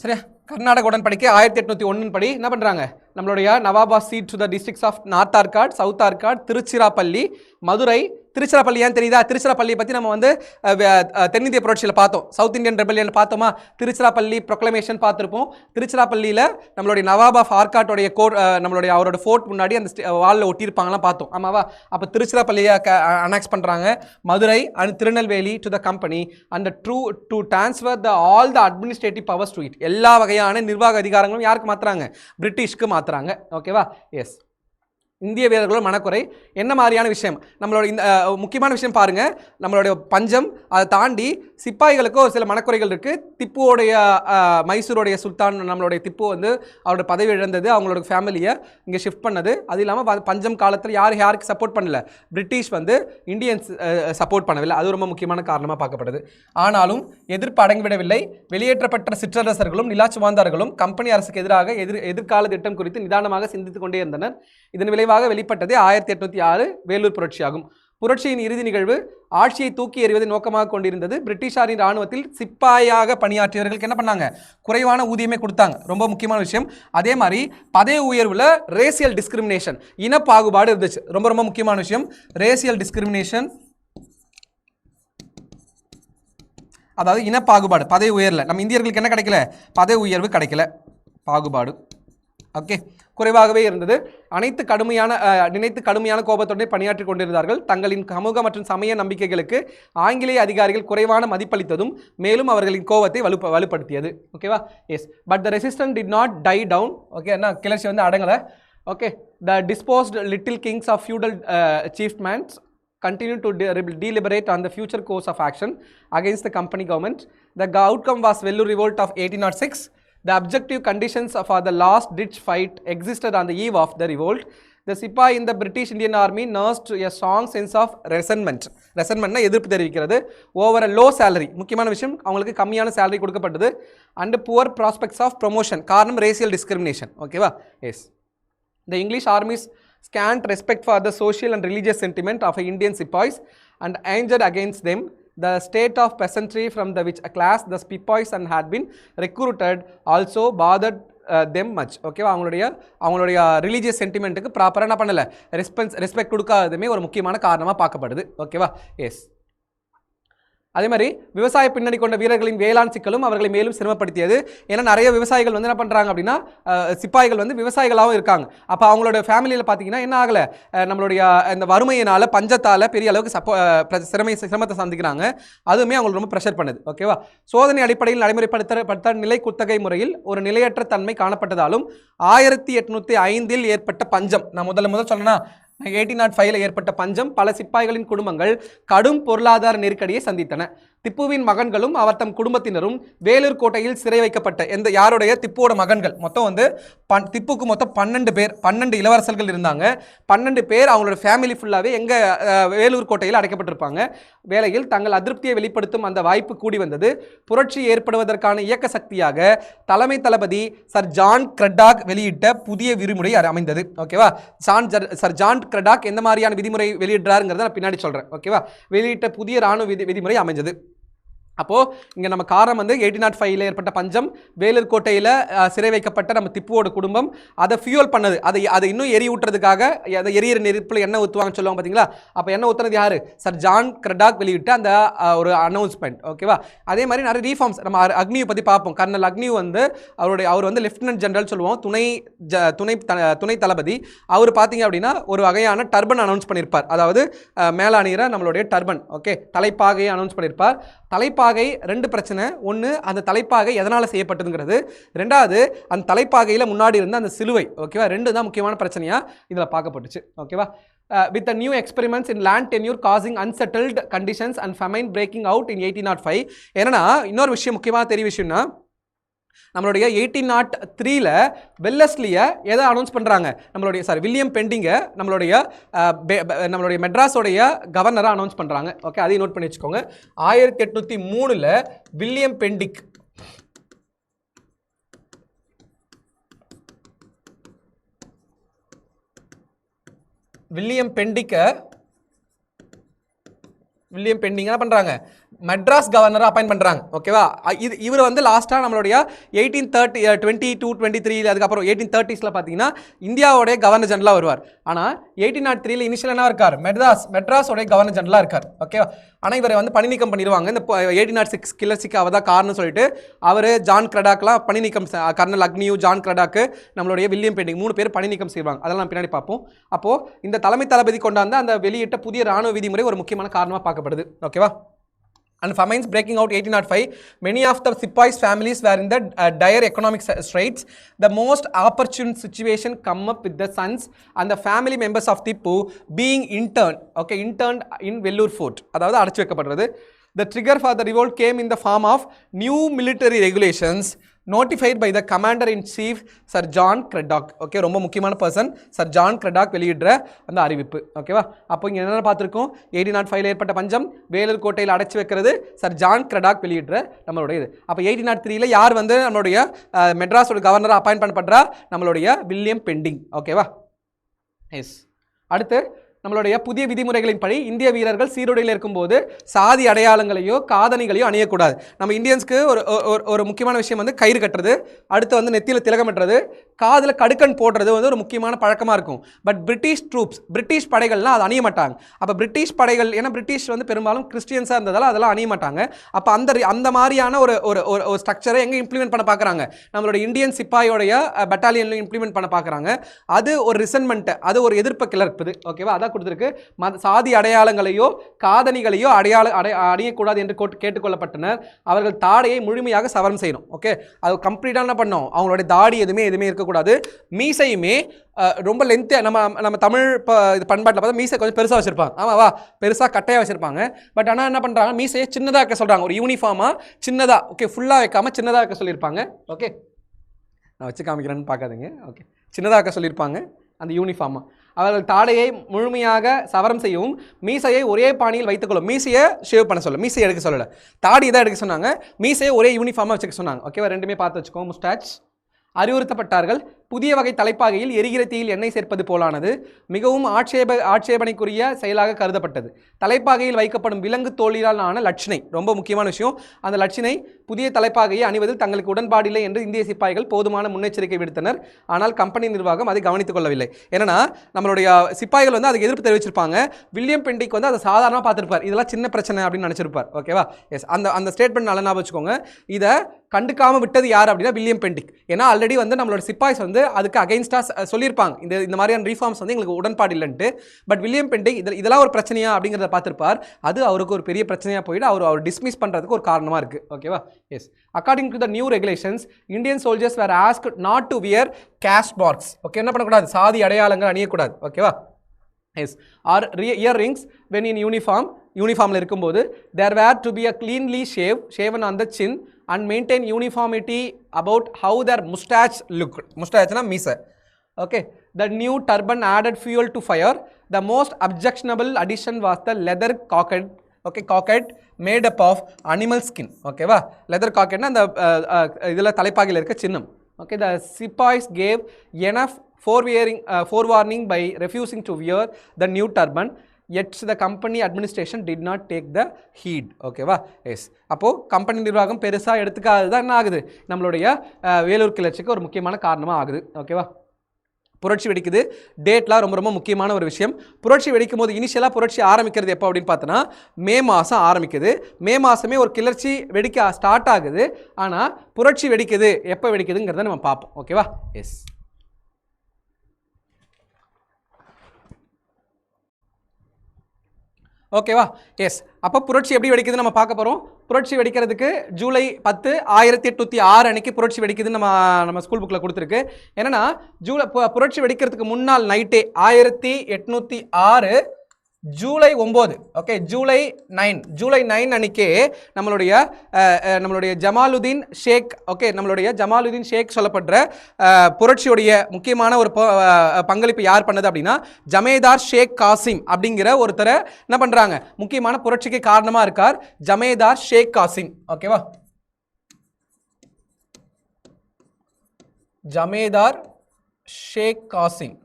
சரியா, கர்நாடக உடன்படிக்கை 1801 படி என்ன பண்ணுறாங்க, நம்மளுடைய நவாபா ceded to the districts of North Arcot, South Arcot, Tiruchirappalli, Madurai. Tiruchirappalli ஏன் தெரியுதா? திருச்சிராப்பள்ளியை பற்றி நம்ம வந்து தென்னிந்திய புரட்சியில் பார்த்தோம், சவுத் இந்தியன் ரெபல்லியன் பார்த்தோமா, திருச்சிராப்பள்ளி ப்ரொக்ளமேஷன் பார்த்துருப்போம். திருச்சிராப்பள்ளியில் நம்மளுடைய நவாப் ஆஃப் ஆர்காட்டோடைய நம்மளுடைய அவரோட ஃபோர்ட் முன்னாடி அந்த வாலில் ஒட்டியிருப்பாங்கலாம் பார்த்தோம், ஆமாவா? அப்போ திருச்சிராப்பள்ளியை அனெக்ஸ் பண்ணுறாங்க. Madurai and Tirunelveli to the company and to transfer all the administrative powers to it. எல்லா வகையான நிர்வாக அதிகாரங்களும் யாருக்கு மாற்றுறாங்க? பிரிட்டிஷ்க்கு மாற்றுறாங்க. ஓகேவா, எஸ். இந்திய வீரர்களோட மனக்குறை என்ன மாதிரியான விஷயம்? நம்மளோட இந்த முக்கியமான விஷயம் பாருங்க, நம்மளுடைய பஞ்சம், அதை தாண்டி சிப்பாய்களுக்கு ஒரு சில மனக்குறைகள் இருக்கு. திப்புவோடைய மைசூருடைய சுல்தான் நம்மளுடைய திப்பு வந்து அவரோட பதவி இழந்தது, அவங்களோட ஃபேமிலியை இங்கே ஷிஃப்ட் பண்ணது. அது இல்லாமல் பஞ்சம் காலத்தில் யாருக்கு சப்போர்ட் பண்ணல? பிரிட்டிஷ் வந்து இந்தியன்ஸ் சப்போர்ட் பண்ணவில்லை. அது ரொம்ப முக்கியமான காரணமாக பார்க்கப்படுது. ஆனாலும் எதிர்ப்பு அடங்கிவிடவில்லை. வெளியேற்றப்பட்ட சிற்றரசர்களும் நிலாச்சுவாந்தார்களும் கம்பெனி அரசுக்கு எதிராக எதிர்கால திட்டம் குறித்து நிதானமாக சிந்தித்துக் கொண்டே இருந்தனர். இதன் விளைவாக வெளிப்பட்டது 1806 வேலூர் புரட்சியாகும். புரட்சியின் இறுதி நிகழ்வு ஆட்சியை தூக்கி எறிவதை நோக்கமாக கொண்டிருந்தது. பிரிட்டிஷாரின் இராணுவத்தில் சிப்பாயாக பணியாற்றியவர்களுக்கு என்ன பண்ணாங்க? குறைவான ஊதியமே கொடுத்தாங்க. ரொம்ப முக்கியமான விஷயம். அதே மாதிரி பதவி உயர்வுல ரேசியல் டிஸ்கிரிமினேஷன், இன பாகுபாடு இருந்துச்சு. ரொம்ப ரொம்ப முக்கியமான விஷயம். ரேசியல் டிஸ்கிரிமினேஷன், அதாவது இன பாகுபாடு. பதவி உயர்ல நம்ம இந்தியர்களுக்கு என்ன கிடைக்கல? பதவி உயர்வு கிடைக்கல, பாகுபாடு ஓகே குறைவாகவே இருந்தது. நினைத்து கடுமையான கோபத்துடனே பணியாற்றி கொண்டிருந்தார்கள். தங்களின் சமூக மற்றும் சமய நம்பிக்கைகளுக்கு ஆங்கிலேய அதிகாரிகள் குறைவான மதிப்பளித்ததும் மேலும் அவர்களின் கோபத்தை வலுப்படுத்தியது. ஓகேவா, yes. But the resistance did not die down. Okay, என்ன கிளர்ச்சி வந்து அடங்கலை. Okay, the disposed little kings of feudal chiefmans continued to deliberate on the future course of action against the company government. The outcome was Vellore revolt of 1806. The objective conditions for the last ditch fight existed on the eve of the revolt. The Sipahi in the British Indian Army nursed a strong sense of resentment. Resentment எதிர்ப்பு தெரிவிக்கிறது. Over a low salary, முக்கியமான விஷயம், அவங்களுக்கு கம்மியான salary கொடுக்கப்பட்டது. And poor prospects of promotion, காரணம் racial discrimination. ஓகேவா, S. The English army's scant respect for the social and religious sentiment of Indian Sipahis and anger against them. The state of peasantry from the which a class the Sipahis and had been recruited also bothered them much. ஓகேவா, அவங்களுடைய religious சென்டிமெண்ட்டுக்கு ப்ராப்பராக என்ன பண்ணலை, respect கொடுக்காததுமே ஒரு முக்கியமான காரணமாக பார்க்கப்படுது. ஓகேவா, எஸ். அதே மாதிரி விவசாய பின்னணி கொண்ட வீரர்களின் வேளாண் சிக்கலும் அவர்களை மேலும் சிரமப்படுத்தியது. ஏன்னா நிறைய விவசாயிகள் வந்து என்ன பண்ணுறாங்க அப்படின்னா, சிப்பாய்கள் வந்து விவசாயிகளாகவும் இருக்காங்க. அப்போ அவங்களோட ஃபேமிலியில் பார்த்தீங்கன்னா என்ன ஆகலை, நம்மளுடைய இந்த வறுமையினால் பஞ்சத்தால் பெரிய அளவுக்கு சிரமத்தை சந்திக்கிறாங்க. அதுவுமே அவங்களுக்கு ரொம்ப ப்ரெஷர் பண்ணுது. ஓகேவா, சோதனை அடிப்படையில் நடைமுறைப்படுத்தப்பட்ட நிலை குத்தகை முறையில் ஒரு நிலையற்ற தன்மை காணப்பட்டதாலும் 1805 ஏற்பட்ட பஞ்சம், நான் முதல் சொன்னேன்னா 1805 ஏற்பட்ட பஞ்சம் பல சிப்பாய்களின் குடும்பங்கள் கடும் பொருளாதார நெருக்கடியை சந்தித்தன. திப்புவின் மகன்களும் அவர் தம் குடும்பத்தினரும் வேலூர் கோட்டையில் சிறை வைக்கப்பட்ட யாருடைய திப்புவோட மகன்கள் மொத்தம் வந்து திப்புக்கு மொத்தம் 12 பேர், 12 இளவரசர்கள் இருந்தாங்க. 12 பேர் அவங்களோட ஃபேமிலி ஃபுல்லாகவே வேலூர் கோட்டையில் அடைக்கப்பட்டிருப்பாங்க. வேளையில் தங்கள் அதிருப்தியை வெளிப்படுத்தும் அந்த வாய்ப்பு கூடி வந்தது. புரட்சி ஏற்படுவதற்கான இயக்க சக்தியாக தலைமை தளபதி சர் ஜான் கிரடாக் வெளியிட்ட புதிய விதிமுறை அமைந்தது. ஓகேவா, சர் ஜான் கிரடாக் எந்த மாதிரியான விதிமுறை வெளியிடுறாருங்கிறத நான் பின்னாடி சொல்கிறேன். ஓகேவா, வெளியிட்ட புதிய இராணுவ விதிமுறை அமைஞ்சது. அப்போது இங்கே நம்ம காரணம் வந்து 1805 ஏற்பட்ட பஞ்சம், வேலூர் கோட்டையில் சிறை வைக்கப்பட்ட நம்ம திப்புவோட குடும்பம், அதை ஃபியூல் பண்ணது, அதை இன்னும் எரியூட்டுறதுக்காக அதை எரியிற நெருப்பில் எண்ணெய் ஊற்றுவாங்கன்னு சொல்லுவாங்க பார்த்தீங்களா. அப்போ எண்ணெய் ஊற்றுறது யார்? சர் ஜான் கிரடாக் வெளியிட்ட அந்த ஒரு அனௌன்ஸ்மெண்ட். ஓகேவா. அதே மாதிரி நிறைய ரீஃபார்ம்ஸ் நம்ம அக்னியை பற்றி பார்ப்போம். கர்னல் அக்னியூ வந்து அவர் வந்து லெஃப்டினன்ட் ஜெனரல் சொல்லுவோம், துணை தளபதி. அவர் பார்த்தீங்க அப்படின்னா ஒரு வகையான டர்பன் அனௌன்ஸ் பண்ணியிருப்பார். அதாவது மேலே அணிகிற நம்மளுடைய டர்பன், ஓகே, தலைப்பாகையை அனௌன்ஸ் பண்ணியிருப்பார். தலைப்பாகை ரெண்டு பிரச்சனை. ஒன்று, அந்த தலைப்பாகை எதனால் செய்யப்பட்டதுங்கிறது. ரெண்டாவது, அந்த தலைப்பாகையில் முன்னாடி இருந்த அந்த சிலுவை. ஓகேவா. ரெண்டு தான் முக்கியமான பிரச்சனையாக இதில் பார்க்கப்பட்டுச்சு. ஓகேவா. with the new experiments in land tenure causing unsettled conditions and famine breaking out in 1805. என்னன்னா இன்னொரு விஷயம், முக்கியமாக தெரிய விஷயம்னா, நம்மளுடைய 1803 வெல்லஸ்லியை எதை அனௌன்ஸ் பண்ணுறாங்க? வில்லியம் பெண்டிங்கை நம்மளுடைய மெட்ராஸோடைய கவர்னராக அனௌன்ஸ் பண்ணுறாங்க. ஓகே, அதையும் நோட் பண்ணி வச்சுக்கோங்க. 1803 வில்லியம் பெண்டிங் என்ன பண்ணுறாங்க? மெட்ராஸ் கவர்னரை அப்பாயின்ட் பண்ணுறாங்க. ஓகேவா. இவர் வந்து லாஸ்ட்டாக நம்மளுடைய 1822-23 அதுக்கப்புறம் 1830s பார்த்தீங்கன்னா இந்தியாவோடைய கவர்னர் ஜெனரலாக வருவார். ஆனால் 1803 இனிஷியல் என்ன இருக்கார்? மெட்ராஸோடைய கவர்னர் ஜெனரலாக இருக்கார். ஓகேவா. ஆனால் இவரை வந்து பணி நீக்கம் பண்ணிடுவாங்க. இந்த 1806 கிளர்ச்சிக்கு அவர் தான் காரணம் சொல்லிட்டு அவர் ஜான் கிரடாக்லாம் பணி நீக்கம், கர்னல் அக்னியூ, ஜான் கிரடாக்கு, நம்மளுடைய வில்லியம் பெண்டிங் 3 பேர் பணி நீக்கம் செய்வாங்க. அதெல்லாம் நம்ம பின்னாடி பார்ப்போம். அப்போது இந்த தலைமை தளபதி கொண்டாந்து அந்த வெளியிட்ட புதிய ராணுவ விதிமுறை ஒரு முக்கியமான காரணமாக பார்க்கப்படுது. ஓகேவா. And famines breaking out 1805, many of the Sepoys families were in the dire economic straits. The most opportune situation come up with the sons and the family members of Tipu being interned in Vellore Fort. அதாவது அடைச்சு வைக்கப்படுறது. The trigger for the revolt came in the form of new military regulations notified by the commander-in-chief Sir John Cradock. Okay, ரொம்ப முக்கியமான person sir John Cradock வெளியிடுற அந்த அறிவிப்பு. ஓகேவா. அப்போ இங்கே என்ன பார்த்துருக்கோம்? 1805 ஏற்பட்ட பஞ்சம், வேலூர் கோட்டையில் அடைச்சி வைக்கிறது, சர் ஜான் கிரடாக் வெளியிடுற நம்மளுடைய இது. அப்போ 1803 யார் வந்து நம்மளுடைய மெட்ராஸோட கவர்னராக அப்பாயின்ட் பண்ணப்படுறா? நம்மளுடைய வில்லியம் பெண்டிங். ஓகேவா. எஸ். அடுத்து நம்மளுடைய புதிய விதிமுறைகளின் படி இந்திய வீரர்கள் சீருடையில் இருக்கும்போது சாதி அடையாளங்களையோ காதணிகளையோ அணியக்கூடாது. நம்ம இந்தியன்ஸ்க்கு ஒரு முக்கியமான விஷயம் வந்து கயிறு கட்டுறது, அடுத்து வந்து நெத்தியில் திலகமிட்டுறது, காதில் கடுக்கன் போடுறது வந்து ஒரு முக்கியமான பழக்கமாக இருக்கும். பட் பிரிட்டிஷ் படைகள்லாம் அதை அணிய மாட்டாங்க. அப்போ பிரிட்டிஷ் படைகள், ஏன்னா பிரிட்டிஷ் வந்து பெரும்பாலும் கிறிஸ்டியன்ஸாக இருந்ததால் அதெல்லாம் அணிய மாட்டாங்க. அப்போ அந்த மாதிரியான ஒரு ஸ்ட்ரக்சரை எங்கே இம்ப்ளிமெண்ட் பண்ண பார்க்குறாங்க? நம்மளுடைய இந்தியன் சிப்பாயோடைய பட்டாலியன்லையும் இம்ப்ளிமெண்ட் பண்ண பார்க்குறாங்க. அது ஒரு ரிசன்மெண்ட்டு, அது ஒரு எதிர்ப்பை கிளர்ப்புது. ஓகேவா. அதான் கொடுத்துருக்கு. சாதி அடையாளங்களையோ காதணிகளையோ அணியக்கூடாது என்று கேட்டுக்கொள்ளப்பட்டனர். அவர்கள் தாடையை முழுமையாக சவரம் செய்யணும். ஓகே, அது கம்ப்ளீட்டாக என்ன பண்ணோம்? அவங்களுடைய தாடி எதுவுமே இருக்கக்கூடாது. மீசையுமே ரொம்ப லென்த்து, நம்ம தமிழ் பண்பாட்டில் பார்த்தா மீசை கொஞ்சம் பெருசாக வச்சுருப்பாங்க. ஆமாவா, பெருசாக கட்டையாக வச்சுருப்பாங்க. பட் ஆனால் என்ன பண்ணுறாங்க? மீசையை சின்னதாக வைக்க சொல்கிறாங்க. ஒரு யூனிஃபார்மாக சின்னதாக, ஓகே, ஃபுல்லாக வைக்காமல் சின்னதாக வைக்க சொல்லியிருப்பாங்க. ஓகே, நான் வச்சு காமிக்கிறேன்னு பார்க்காதீங்க. ஓகே, சின்னதாக வைக்க சொல்லியிருப்பாங்க அந்த யூனிஃபார்மாக. அவர்கள் தாடையை முழுமையாக சவரம் செய்யவும் மீசையை ஒரே பாணியில் வைத்துக்கொள்ளும். மீசையை ஷேவ் பண்ண சொல்ல, மீசையை எடுக்க சொல்லலை, தாடி தான் எடுக்க சொன்னாங்க. மீசையை ஒரே யூனிஃபார்மாக வச்சுக்க சொன்னாங்க. ஓகேவா. ரெண்டுமே பார்த்து வச்சுக்கோங்க. முஸ்டாச். அறிவுறுத்தப்பட்டார்கள். புதிய வகை தலைப்பாகையில் எரிகிற தீயில் எண்ணெய் சேர்ப்பது போலானது மிகவும் ஆட்சேபனைக்குரிய செயலாக கருதப்பட்டது. தலைப்பாகையில் வைக்கப்படும் விலங்கு தோலிலால் ஆன லட்சணை, ரொம்ப முக்கியமான விஷயம். அந்த லட்சணை புதிய தலைப்பாகையை அணிவதில் தங்களுக்கு உடன்பாடில்லை என்று இந்திய சிப்பாய்கள் போதுமான முன்னெச்சரிக்கை விடுத்தனர். ஆனால் கம்பெனி நிர்வாகம் அதை கவனித்துக் கொள்ளவில்லை. ஏன்னா நம்மளுடைய சிப்பாய்கள் வந்து அதுக்கு எதிர்ப்பு தெரிவிச்சிருப்பாங்க. வில்லியம் பெண்டிக் வந்து அதை சாதாரணமாக பார்த்துருப்பார். இதெல்லாம் சின்ன பிரச்சனை அப்படின்னு நினச்சிருப்பார். ஓகேவா. எஸ், அந்த ஸ்டேட்மெண்ட் நல்லா ஞாபகம் வச்சுக்கோங்க. இதை கண்டுக்காமல் விட்டது யார் அப்படின்னா வில்லியம் பெண்டிக். ஏன்னா ஆல்ரெடி வந்து நம்மளோட சிப்பாய்ஸ் வந்து அதுக்கு அகைன்ஸ்டாக சொல்லியிருப்பாங்க, இந்த மாதிரியான ரீஃபார்ம்ஸ் வந்து எங்களுக்கு உடன்பாடு இல்லைன்ட்டு. பட் வில்லியம் பெண்டிக் இதெல்லாம் ஒரு பிரச்சனையா அப்படிங்கிறத பார்த்துருப்பார். அது அவருக்கு ஒரு பெரிய பிரச்சனையாக போயிட்டு அவர் டிஸ்மிஸ் பண்ணுறதுக்கு ஒரு காரணமாக இருக்குது. ஓகேவா. Yes. According to the new regulations Indian soldiers were asked not to wear caste marks. Okay, என்ன பண்ணக்கூடாது? சாதி அடையாளங்கள் அணியக்கூடாது. ஓகேவா. Yes. Or ear rings when in யூனிஃபார்மில் இருக்கும்போது there were to be a cleanly shaven on the chin and maintain uniformity about how their mustache looked. Mustache na meesa. Okay. The new turban added fuel to fire. The most objectionable addition was the leather cockade made up of animal skin. Okay va. Leather cockade na the idhula thalaipagil irukka chinnam. Okay. The sepoys gave enough forewarning by refusing to wear the new turban. yet the company administration did not take the heed. ஓகேவா? S. அப்போது company நிர்வாகம் பெருசாக எடுத்துக்காது தான் என்ன ஆகுது, நம்மளுடைய வேலூர் கிளர்ச்சிக்கு ஒரு முக்கியமான காரணமாக ஆகுது. ஓகேவா? புரட்சி வெடிக்குது. டேட்லாம் ரொம்ப ரொம்ப முக்கியமான ஒரு விஷயம். புரட்சி வெடிக்கும் போது இனிஷியலாக புரட்சி ஆரம்பிக்கிறது எப்போ அப்படின்னு பார்த்தோன்னா மே மாதம் ஆரம்பிக்குது. மே மாதமே ஒரு கிளர்ச்சி வெடிக்க ஸ்டார்ட் ஆகுது. ஆனால் புரட்சி வெடிக்குது எப்போ வெடிக்குதுங்கிறத நம்ம பார்ப்போம். ஓகேவா? எஸ். ஓகேவா? எஸ். அப்போ புரட்சி எப்படி வெடிக்குதுன்னு நம்ம பார்க்க போகிறோம். புரட்சி வெடிக்கிறதுக்கு ஜூலை 10 1806 அன்னைக்கு புரட்சி வெடிக்குதுன்னு நம்ம ஸ்கூல் புக்கில் கொடுத்துருக்கு. என்னென்னா புரட்சி வெடிக்கிறதுக்கு முன்னாள் நைட்டே 1806 ஜூலை 9, ஓகே, ஜூலை 9 அன்னைக்கே நம்மளுடைய ஜமாலுதீன் ஷேக், ஓகே, நம்மளுடைய ஜமாலுதீன் ஷேக் சொல்லப்படுற புரட்சியுடைய முக்கியமான ஒரு பங்களிப்பு யார் பண்ணது அப்படின்னா ஜமேதார் ஷேக் காசிம் அப்படிங்கிற ஒருத்தரை என்ன பண்ணுறாங்க, முக்கியமான புரட்சிக்கு காரணமாக இருக்கார் ஜமேதார் ஷேக் காசிம். ஓகேவா? ஜமேதார் ஷேக் காசிம்.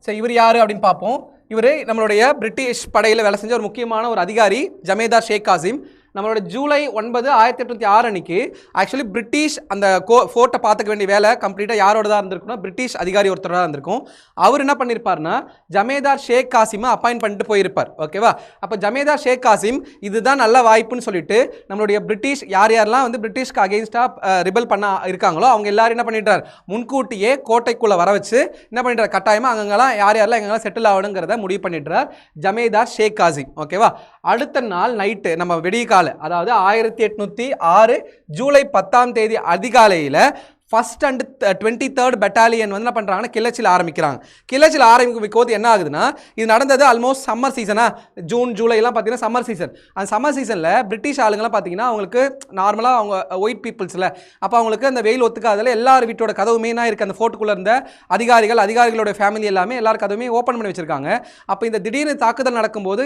சரி, இவர் யார் அப்படின்னு பார்ப்போம். இவர் நம்மளுடைய பிரிட்டிஷ் படையில் வேலை செஞ்ச ஒரு முக்கியமான ஒரு அதிகாரி ஜமேதார் ஷேக் காசிம். நம்மளோட ஜூலை 9 1806 அன்னைக்கு ஆக்சுவலி பிரிட்டிஷ் அந்த ஃபோர்ட்டை பார்த்துக்க வேண்டிய வேலை கம்ப்ளீட்டாக யாரோட தான் இருந்திருக்குன்னா பிரிட்டிஷ் அதிகாரி ஒருத்தர் தான் இருந்திருக்கும். அவர் என்ன பண்ணியிருப்பார்னா ஜமேதார் ஷேக் காசிமை அப்பாயிண்ட் பண்ணிட்டு போயிருப்பார். ஓகேவா? அப்போ ஜமேதார் ஷேக் காசிம் இதுதான் நல்ல வாய்ப்புன்னு சொல்லிட்டு நம்மளுடைய பிரிட்டிஷ் யாரெல்லாம் வந்து பிரிட்டிஷ்க்கு அகெயின்ஸ்டாக ரிபல் பண்ண இருக்காங்களோ அவங்க எல்லாரும் என்ன பண்ணிட்டார், முன்கூட்டியே கோட்டைக்குள்ளே வர வச்சு என்ன பண்ணிட்டார், கட்டாயமாக அங்கெல்லாம் யாரெல்லாம் எங்கெல்லாம் செட்டில் ஆகணுங்கிறத முடிவு பண்ணிடுறார் ஜமேதார் ஷேக் காசிம். ஓகேவா? அடுத்த நாள் நைட்டு நம்ம வெடிகால, அதாவது 1806 ஜூலை 10 அதிகாலையில் ஃபர்ஸ்ட் அண்ட் 23rd பெட்டாலியன் வந்து என்ன பண்ணுறாங்கன்னா கிளர்ச்சியில் ஆரம்பிக்கிறாங்க. கிளர்ச்சியில் ஆரம்பிக்கும் போது என்ன ஆகுதுன்னா, இது நடந்தது ஆல்மோஸ்ட் சம்மர் சீசனா, ஜூன் ஜூலைலாம் பார்த்தீங்கன்னா சம்மர் சீசன். அந்த சம்மர் சீசனில் பிரிட்டிஷ் ஆளுங்கெல்லாம் பார்த்தீங்கன்னா அவங்களுக்கு நார்மலாக அவங்க ஒயிட் பீப்புள்ஸில், அப்போ அவங்களுக்கு அந்த வெயில் ஒத்துக்காதில் எல்லார் வீட்டோட கதவுமே தான் இருக்குது. அந்த ஃபோர்ட்டுக்குள்ளே இருந்த அதிகாரிகளோட ஃபேமிலி எல்லாமே எல்லார் கதவுமே ஓப்பன் பண்ணி வச்சுருக்காங்க. அப்போ இந்த திடீர்னு தாக்குதல் நடக்கும்போது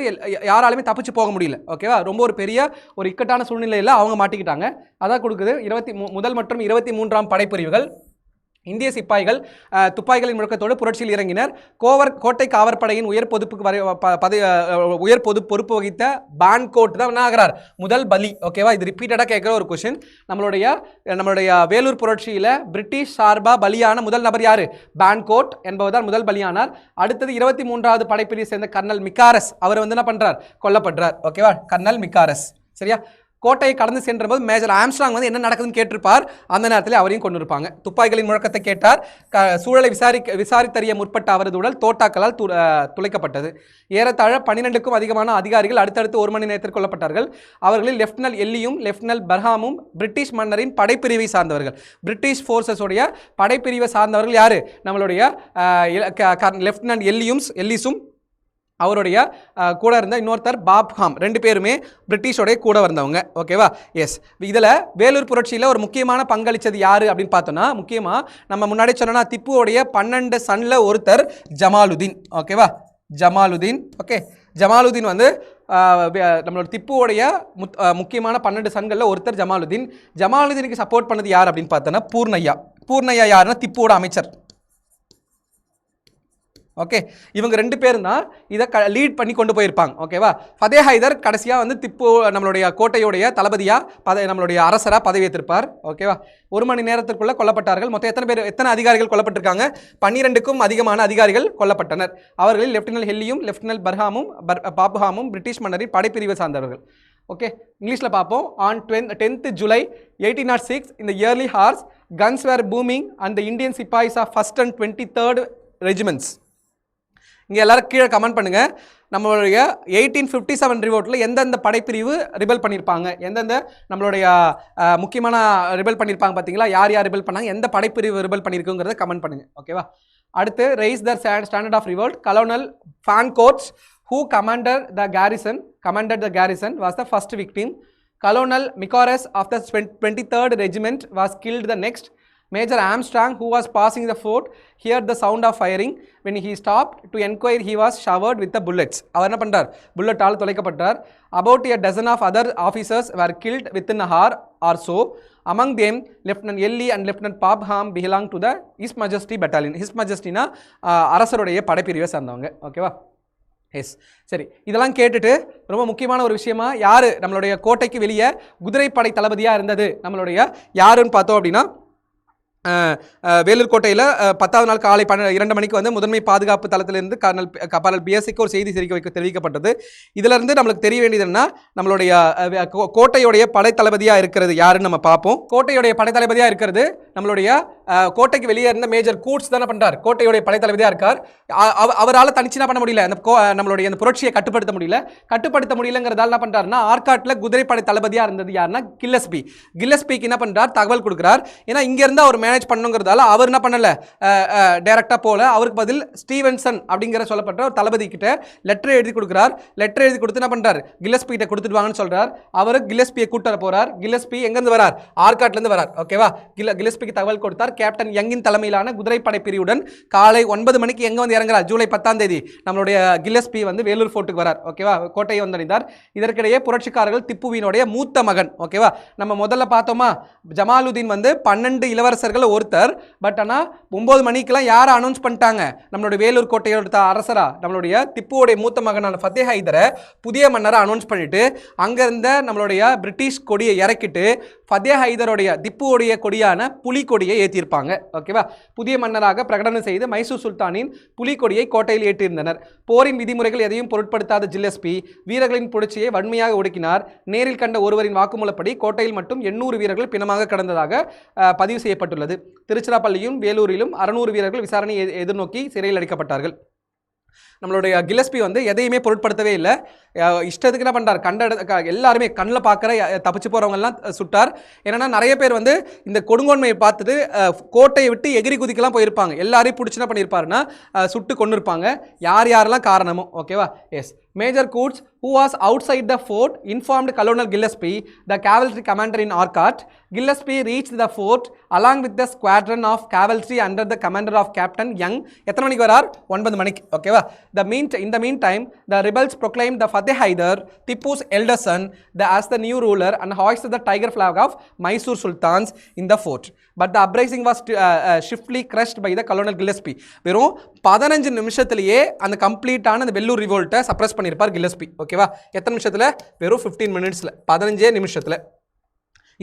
யாராலுமே தப்பிச்சு போக முடியல. ஓகேவா? ரொம்ப ஒரு பெரிய ஒரு இக்கட்டான சூழ்நிலையில் அவங்க மாட்டிக்கிட்டாங்க. அதான் கொடுக்குது 21 மற்றும் 23ஆம் படைப்பிரிவுகள். இந்திய சிப்பாய்கள் துப்பாக்கிகளின் முழக்கத்தோடு புரட்சியில் இறங்கினர். கோட்டை காவற்படையின் உயர் பொறுப்பு வகித்த பான்கோட் தான் என்ன ஆகிறார், முதல் பலி. ஓகேவா? இது ரிப்பீட்டடாக கேட்குற ஒரு கொஸ்டின். நம்மளுடைய வேலூர் புரட்சியில் பிரிட்டிஷ் சார்பாக பலியான முதல் நபர் யார், பான்கோட் என்பவர் முதல் பலியானார். அடுத்தது 23வது படைப்பிரிவை சேர்ந்த கர்னல் மிக்காரஸ், அவர் வந்து என்ன பண்ணுறார், கொல்லப்படுறார். ஓகேவா? கர்னல் மிக்காரஸ். சரியா? கோட்டையை கடந்து சென்ற போது மேஜர் ஆம்ஸ்ட்ராங் வந்து என்ன நடக்குதுன்னு கேட்டிருப்பார். அந்த நேரத்தில் அவரையும் கொண்டு இருப்பாங்க. துப்பாக்கிகளின் முழக்கத்தை கேட்டார். சூழலை விசாரித்தறிய முற்பட்ட அவரது உடல் தோட்டாக்களால் துளைக்கப்பட்டது. ஏறத்தாழ 12க்கும் அதிகமான அதிகாரிகள் அடுத்தடுத்து 1 மணி நேரத்தில் கொல்லப்பட்டார்கள். அவர்களில் லெப்டினல் எல்லியும் லெப்டினல் பர்ஹாமும் பிரிட்டிஷ் மன்னரின் படைப்பிரிவை சார்ந்தவர்கள். பிரிட்டிஷ் ஃபோர்ஸஸோடைய படைப்பிரிவை சார்ந்தவர்கள் யார், நம்மளுடைய லெப்டினன்ட் எல்லிஸும் அவருடைய கூட இருந்த இன்னொருத்தர் பாப்ஹாம், 2 பேருமே பிரிட்டிஷோடைய கூட வந்தவங்க. ஓகேவா? எஸ். இதில் வேலூர் புரட்சியில் ஒரு முக்கியமான பங்களித்தது யார் அப்படின்னு பார்த்தோன்னா, முக்கியமாக நம்ம முன்னாடி சொன்னோன்னா திப்புவோடைய 12 சன்னில் ஒருத்தர் ஜமாலுதீன். ஓகேவா? ஜமாலுதீன். ஓகே, ஜமாலுதீன் வந்து நம்மளோட திப்புவோடைய முக்கியமான 12 சன்களில் ஒருத்தர் ஜமாலுதீன். ஜமாலுதீனுக்கு சப்போர்ட் பண்ணது யார் அப்படின்னு பார்த்தோன்னா பூர்ணையா யாருன்னா திப்புவோட அமைச்சர். ஓகே, இவங்க 2 பேரும் தான் இதை லீட் பண்ணி கொண்டு போயிருப்பாங்க. ஓகேவா? ஃபதே ஹைதர் கடைசியாக வந்து திப்பு நம்மளுடைய கோட்டையுடைய தளபதியாக நம்மளுடைய அரசராக பதவியேற்றிருப்பார். ஓகேவா? 1 மணி நேரத்திற்குள்ளே கொல்லப்பட்டார்கள். மொத்தம் எத்தனை அதிகாரிகள் கொல்லப்பட்டிருக்காங்க, 12க்கும் அதிகமான அதிகாரிகள் கொல்லப்பட்டனர். அவர்களில் லெப்டினல் ஹெல்லியும் லெப்டினல் பாபுஹாமும் பிரிட்டிஷ் மன்னரின் படைப்பிரிவை சார்ந்தவர்கள். ஓகே, இங்கிலீஷில் பார்ப்போம். On 10th July 1806 in the early hours guns were booming and the Indian Sipais of 1st and 23rd regiments. இங்கே எல்லாரும் கீழே கமெண்ட் பண்ணுங்கள். நம்மளுடைய 1857 ரிவோல்ட்டில் எந்தெந்த படைப்பிரிவு ரிபல் பண்ணியிருப்பாங்க, எந்தெந்த நம்மளுடைய முக்கியமான ரிபல் பண்ணியிருப்பாங்க பார்த்தீங்களா, யார் ரிபல் பண்ணாங்க, எந்த படைப்பிரிவு ரிபல் பண்ணியிருக்குங்கிறத கமெண்ட் பண்ணுங்கள். ஓகேவா? அடுத்து raise the standard of revolt. Colonel Fancourt's who commanded the garrison was the first victim. Colonel Micares of the 23rd regiment was killed the next. Major Armstrong, who was passing the fort, heard the sound of firing. When he stopped to enquire, he was showered with the bullets. அவர் என்ன பண்ணார், புல்லட்டால் துளைக்கப்பட்டார். About a dozen of other officers were killed within an hour or so. among them Lieutenant Ellie and Lieutenant Popham belong to the His Majesty battalion. His Majestyனா அரசருடைய படைப்பிரிவை சார்ந்தவங்க. ஓகேவா? S, சரி, இதெல்லாம் கேட்டுட்டு ரொம்ப முக்கியமான ஒரு விஷயமா யார் நம்மளுடைய கோட்டைக்கு வெளியே குதிரைப்படை தளபதியாக இருந்தது நம்மளுடைய யாருன்னு பார்த்தோம் அப்படின்னா வேலூர் கோட்டையில் 10வது நாள் காலை 2 மணிக்கு வந்து முதன்மை பாதுகாப்பு தளத்திலிருந்து கர்னல் பிஎஸ்சிக்கு ஒரு செய்தி தெரிவிக்கப்பட்டது. இதிலிருந்து நம்மளுக்கு தெரிய வேண்டியது என்ன, நம்மளுடைய கோட்டையுடைய படை தளபதியாக இருக்கிறது யாருன்னு நம்ம பார்ப்போம். கோட்டையுடைய படை தளபதியாக இருக்கிறது நம்மளுடைய கோட்டைக்கு வெளியே இருந்த மேஜர் கூட்ஸ் தானே பண்ணுறார். கோட்டையுடைய படை தளபதியாக இருக்கார். அவரால் தனிச்சுனா பண்ண முடியல, நம்மளுடைய அந்த புரட்சியை கட்டுப்படுத்த முடியலங்கிறதால என்ன பண்ணுறாருன்னா ஆர்காட்டில் குதிரைப்படை தளபதியாக இருந்தது யாருன்னா கில்லஸ்பி. கில்லஸ்பிக்கு என்ன பண்ணுறார், தகவல் கொடுக்குறார். ஏன்னா இங்கேருந்து அவர் மேனேஜ் பண்ணுங்கிறதால அவர் என்ன பண்ணல, டைரக்டாக போல, அவருக்கு பதில் ஸ்டீவன்சன் அப்படிங்கிற சொல்லப்பட்ட ஒரு தளபதி கிட்ட லெட்டர் எழுதி கொடுக்குறார். லெட்டர் எழுதி கொடுத்து என்ன பண்ணுறார், கில்லஸ்பி கிட்ட கொடுத்துட்டு வாங்கன்னு சொல்றார். அவர் கில்லஸ்பியை கூட்டு வர போறார். கில்லஸ்பி எங்கேருந்து வரார், ஆர்காட்லேருந்து வரார். ஓகேவா? கில்லஸ்பிக்கு தகவல் கொடுத்தார். கேப்டன் யங்கின் தலைமையிலான குதிரைப்படை பிரிவுடன் காலை 9 மணிக்கு எங்கே வந்து இறங்குறார், ஜூலை 10ஆம் தேதி நம்மளுடைய கில்லஸ்பி வந்து வேலூர் ஃபோர்ட்டுக்கு வரார். ஓகேவா? கோட்டையை வந்தடைந்தார். இதற்கிடையே புரட்சிக்காரர்கள் திப்புவினுடைய மூத்த மகன், ஓகேவா, நம்ம முதல்ல பார்த்தோமா ஜமாலுதீன் வந்து 12 இளவரசர்கள் ஒருத்தர். பட் ஆனால் 9 மணிக்கெல்லாம் யாரை அனௌன்ஸ் பண்ணிட்டாங்க, நம்மளுடைய வேலூர் கோட்டையோட அரசரா நம்மளுடைய திப்புவோடைய மூத்த மகனான ஃபத்தே ஹைதரை புதிய மன்னரை அனௌன்ஸ் பண்ணிட்டு அங்கிருந்த நம்மளுடைய பிரிட்டிஷ் கொடியை இறக்கிட்டு ஃபத்தே ஹைதருடைய திப்புவோடைய கொடியான புலிக்கொடியை ஏற்றிருப்பாங்க. ஓகேவா? புதிய மன்னராக பிரகடனம் செய்து மைசூர் சுல்தானின் புலிக்கொடியை கோட்டையில் ஏற்றியிருந்தனர். போரின் விதிமுறைகள் எதையும் பொருட்படுத்தாத கில்லஸ்பி வீரர்களின் புரட்சியை வன்மையாக ஒடுக்கினார். நேரில் கண்ட ஒருவரின் வாக்குமூலப்படி கோட்டையில் மட்டும் 800 வீரர்கள் பிணமாக கடந்ததாக பதிவு செய்யப்பட்டுள்ளது. திருச்சிராப்பள்ளியும் வேலூரிலும் 600 வீரர்கள் விசாரணையை எதிர்நோக்கி சிறையில் அடைக்கப்பட்டார்கள். நம்மளுடைய கில்லஸ்பி வந்து எதையுமே பொருட்படுத்தவே இல்லை. இஷ்டத்துக்கு என்ன பண்ணுறார், எல்லாருமே கண்ணில் பார்க்குற தப்பிச்சு போகிறவங்கெல்லாம் சுட்டார். ஏன்னா நிறைய பேர் வந்து இந்த கொடுங்கோன்மையை பார்த்துட்டு கோட்டையை விட்டு எகிரி குதிக்கெல்லாம் போயிருப்பாங்க. எல்லாரையும் பிடிச்சி என்ன பண்ணியிருப்பாருன்னா சுட்டு கொண்டு இருப்பாங்க. யார் யாரெல்லாம் காரணமோ. ஓகேவா? Yes, Major Coots, who was outside the fort, informed Colonel Gillespie, the cavalry commander in Arcot. Gillespie reached the fort along with the squadron of cavalry under the commander of Captain Young. எத்தனை மணிக்கு வரார், 9 மணிக்கு. ஓகேவா? In the meantime, the rebels proclaimed the Fateh Haider, Tipu's elder son, as the new ruler and hoisted the tiger flag of Mysore Sultans in the fort. But the uprising was swiftly crushed by the Colonel Gillespie. வெறும் 15 நிமிஷத்திலேயே அந்த கம்ப்ளீட்டான அந்த Vellur ரிவோல்ட்டை suppress பண்ணியிருப்பார் Gillespie. ஓகேவா? எத்தனை நிமிஷத்தில், வெறும் 15 மினிட்ஸில், 15 நிமிஷத்தில்.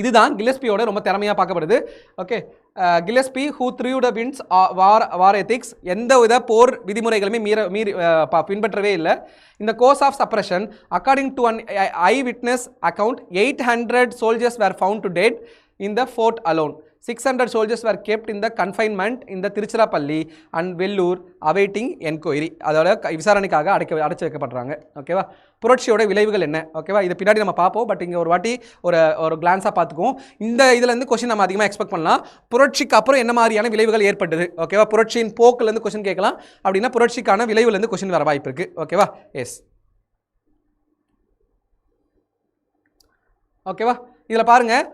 இதுதான் கில்லஸ்பியோட ரொம்ப திறமையாக பார்க்கப்படுது. Okay, Gillespie who through the winds war ethics, எந்த வித போர் விதிமுறைகளுமே பின்பற்றவே இல்லை. இந்த course of suppression according to an eyewitness account 800 soldiers were found to dead in the fort alone. 600 soldiers were kept in the confinement in the Tiruchirappalli and Vellore awaiting enquiry. அதோட விசாரணைக்காக அடைச்சு வைக்கப்படுறாங்க. ஓகேவா? புரட்சியோட விளைவுகள் என்ன? ஓகேவா? இதை பின்னாடி நம்ம பார்ப்போம். பட் இங்கே ஒரு வாட்டி ஒரு கிளான்ஸாக பார்த்துக்குவோம். இந்த இதுலேருந்து கொஸ்டின் நம்ம அதிகமாக எக்ஸ்பெக்ட் பண்ணலாம். புரட்சிக்கு அப்புறம் என்ன மாதிரியான விளைவுகள் ஏற்பட்டது? ஓகேவா? புரட்சியின் போக்குலேருந்து கொஸ்டின் கேட்கலாம். அப்படின்னா புரட்சிக்கான விளைவுலேருந்து கொஸ்டின் வர வாய்ப்பு இருக்குது. ஓகேவா? எஸ், ஓகேவா? இதில் பாருங்கள்,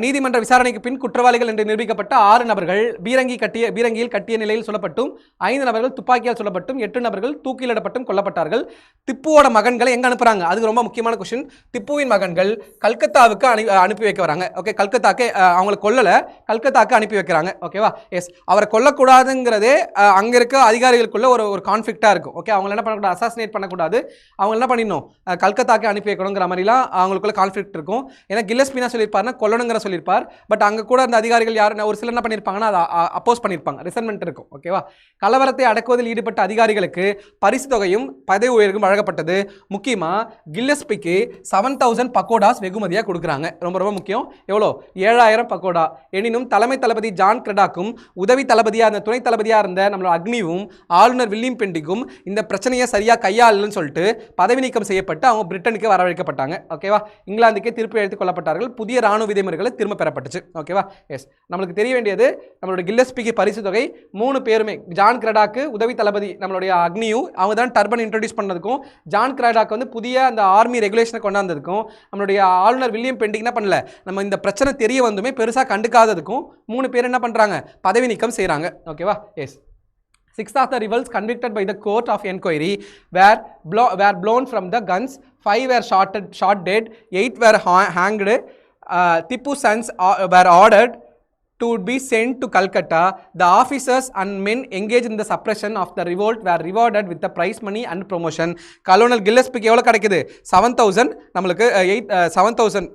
நீதிமன்ற விசாரணைக்கு பின் குற்றவாளிகள் என்று நிரூபிக்கப்பட்ட 6 நபர்கள் பீரங்கியில் கட்டிய நிலையில் சொல்லப்பட்டும், 5 நபர்கள் துப்பாக்கியால் சொல்லப்பட்டும், 8 நபர்கள் தூக்கிலிடப்பட்டும் கொல்லப்பட்டார்கள். திப்புவோட மகன்களை எங்கே அனுப்புகிறாங்க, அதுக்கு ரொம்ப முக்கியமான கொஸ்டின். திப்புவின் மகன்கள் கல்கத்தாவுக்கு அனுப்பி வைக்க வராங்க. ஓகே, கல்கத்தாக்கு அவங்களை கொல்லலை, கல்கத்தாக்கு அனுப்பி வைக்கிறாங்க. ஓகேவா? எஸ், அவரை கொல்லக்கூடாதுங்கிறதே அங்கே இருக்க அதிகாரிகளுக்குள்ள ஒரு கான்ஃப்ளிக்டாக இருக்கும். ஓகே, அவங்களை என்ன பண்ணக்கூடாது, அசாசினேட் பண்ணக்கூடாது, அவங்க என்ன பண்ணிடணும், கல்கத்தாக்கு அனுப்பி வைக்கணுங்கிற மாதிரிலாம் அவங்களுக்குள்ள கான்ஃப்ளிக்ட் இருக்கும். ஏன்னா கில்லஸ்பி என்ன சொல்லியிருப்பாருன்னா கொல்லணும் சொல்லியிருப்பார். பட் அங்க கூட அந்த அதிகாரிகள் யாரு ஒரு சிலர் என்ன பண்ணிருப்பாங்கன்னா அதை அப்போஸ் பண்ணிருப்பாங்க, ரிசன்மென்ட் இருக்கும். ஓகேவா? கலவரத்தை அடக்குவதில் ஈடுபட்ட அதிகாரிகளுக்கு பரிசு தொகையும் பதவி உயர்வும் வழங்கப்பட்டது. முக்கியமா கில்லஸ்பிக்கு 7000 பக்கோடாஸ் வெகுமதியாக கொடுக்குறாங்க. ரொம்ப ரொம்ப முக்கியம். எவ்வளோ? 7000 பக்கோடா. எனினும் தலைமை தளபதி ஜான் கிரடாக்கும் உதவி தளபதியாக இருந்த துணை தளபதியாக இருந்த நம்மளோட அக்னிவும் ஆளுநர் வில்லியம் பெண்டிக்கும் இந்த பிரச்சனையை சரியாக கையாளலன்னு சொல்லிட்டு பதவி நீக்கம் செய்யப்பட்டு அவங்க பிரிட்டனுக்கு வரவழைக்கப்பட்டாங்க. ஓகேவா? இங்கிலாந்துக்கே திருப்பி அழைத்துக் கொள்ளப்பட்டார்கள். புதிய ராணுவ விதிமுறைகள் திரும்ப பெறப்பட்டுச்சு. ஓகேவா? எஸ், நம்மளுக்கு தெரிய வேண்டியது நம்மளுடைய கில்லஸ்பிக்கு பரிசு தொகை 3 பேருமே, ஜான் கிரடாக்கு உதவி தளபதி நம்மளுடைய அக்னியும், அவங்க தான் டர்பன் இன்ட்ரோடியூஸ் பண்ணதுக்கும், ஜான் கிரடாக்கு வந்து புதிய அந்த ஆர்மி ரெகுலேஷனை கொண்டாந்ததுக்கும், நம்மளுடைய ஆளுநர் வில்லியம் பெண்டிங் என்ன பண்ணல, நம்ம இந்த பிரச்சனை தெரிய வந்துமே பெருசாக கண்டுக்காததுக்கும் 3 பேர் என்ன பண்ணுறாங்க, பதவி நீக்கம் செய்கிறாங்க. ஓகேவா? Yes, 6 of the rebels convicted by the court of inquiry were blown from the guns. 5 were shot dead, 8 were hanged. Tipu sons were ordered to be sent to Calcutta. The officers and men engaged in the suppression of the revolt were rewarded with the prize money and promotion. Colonel கில்லஸ்பிக்கு எவ்வளோ கிடைக்குது 7,000 நம்மளுக்கு 7,000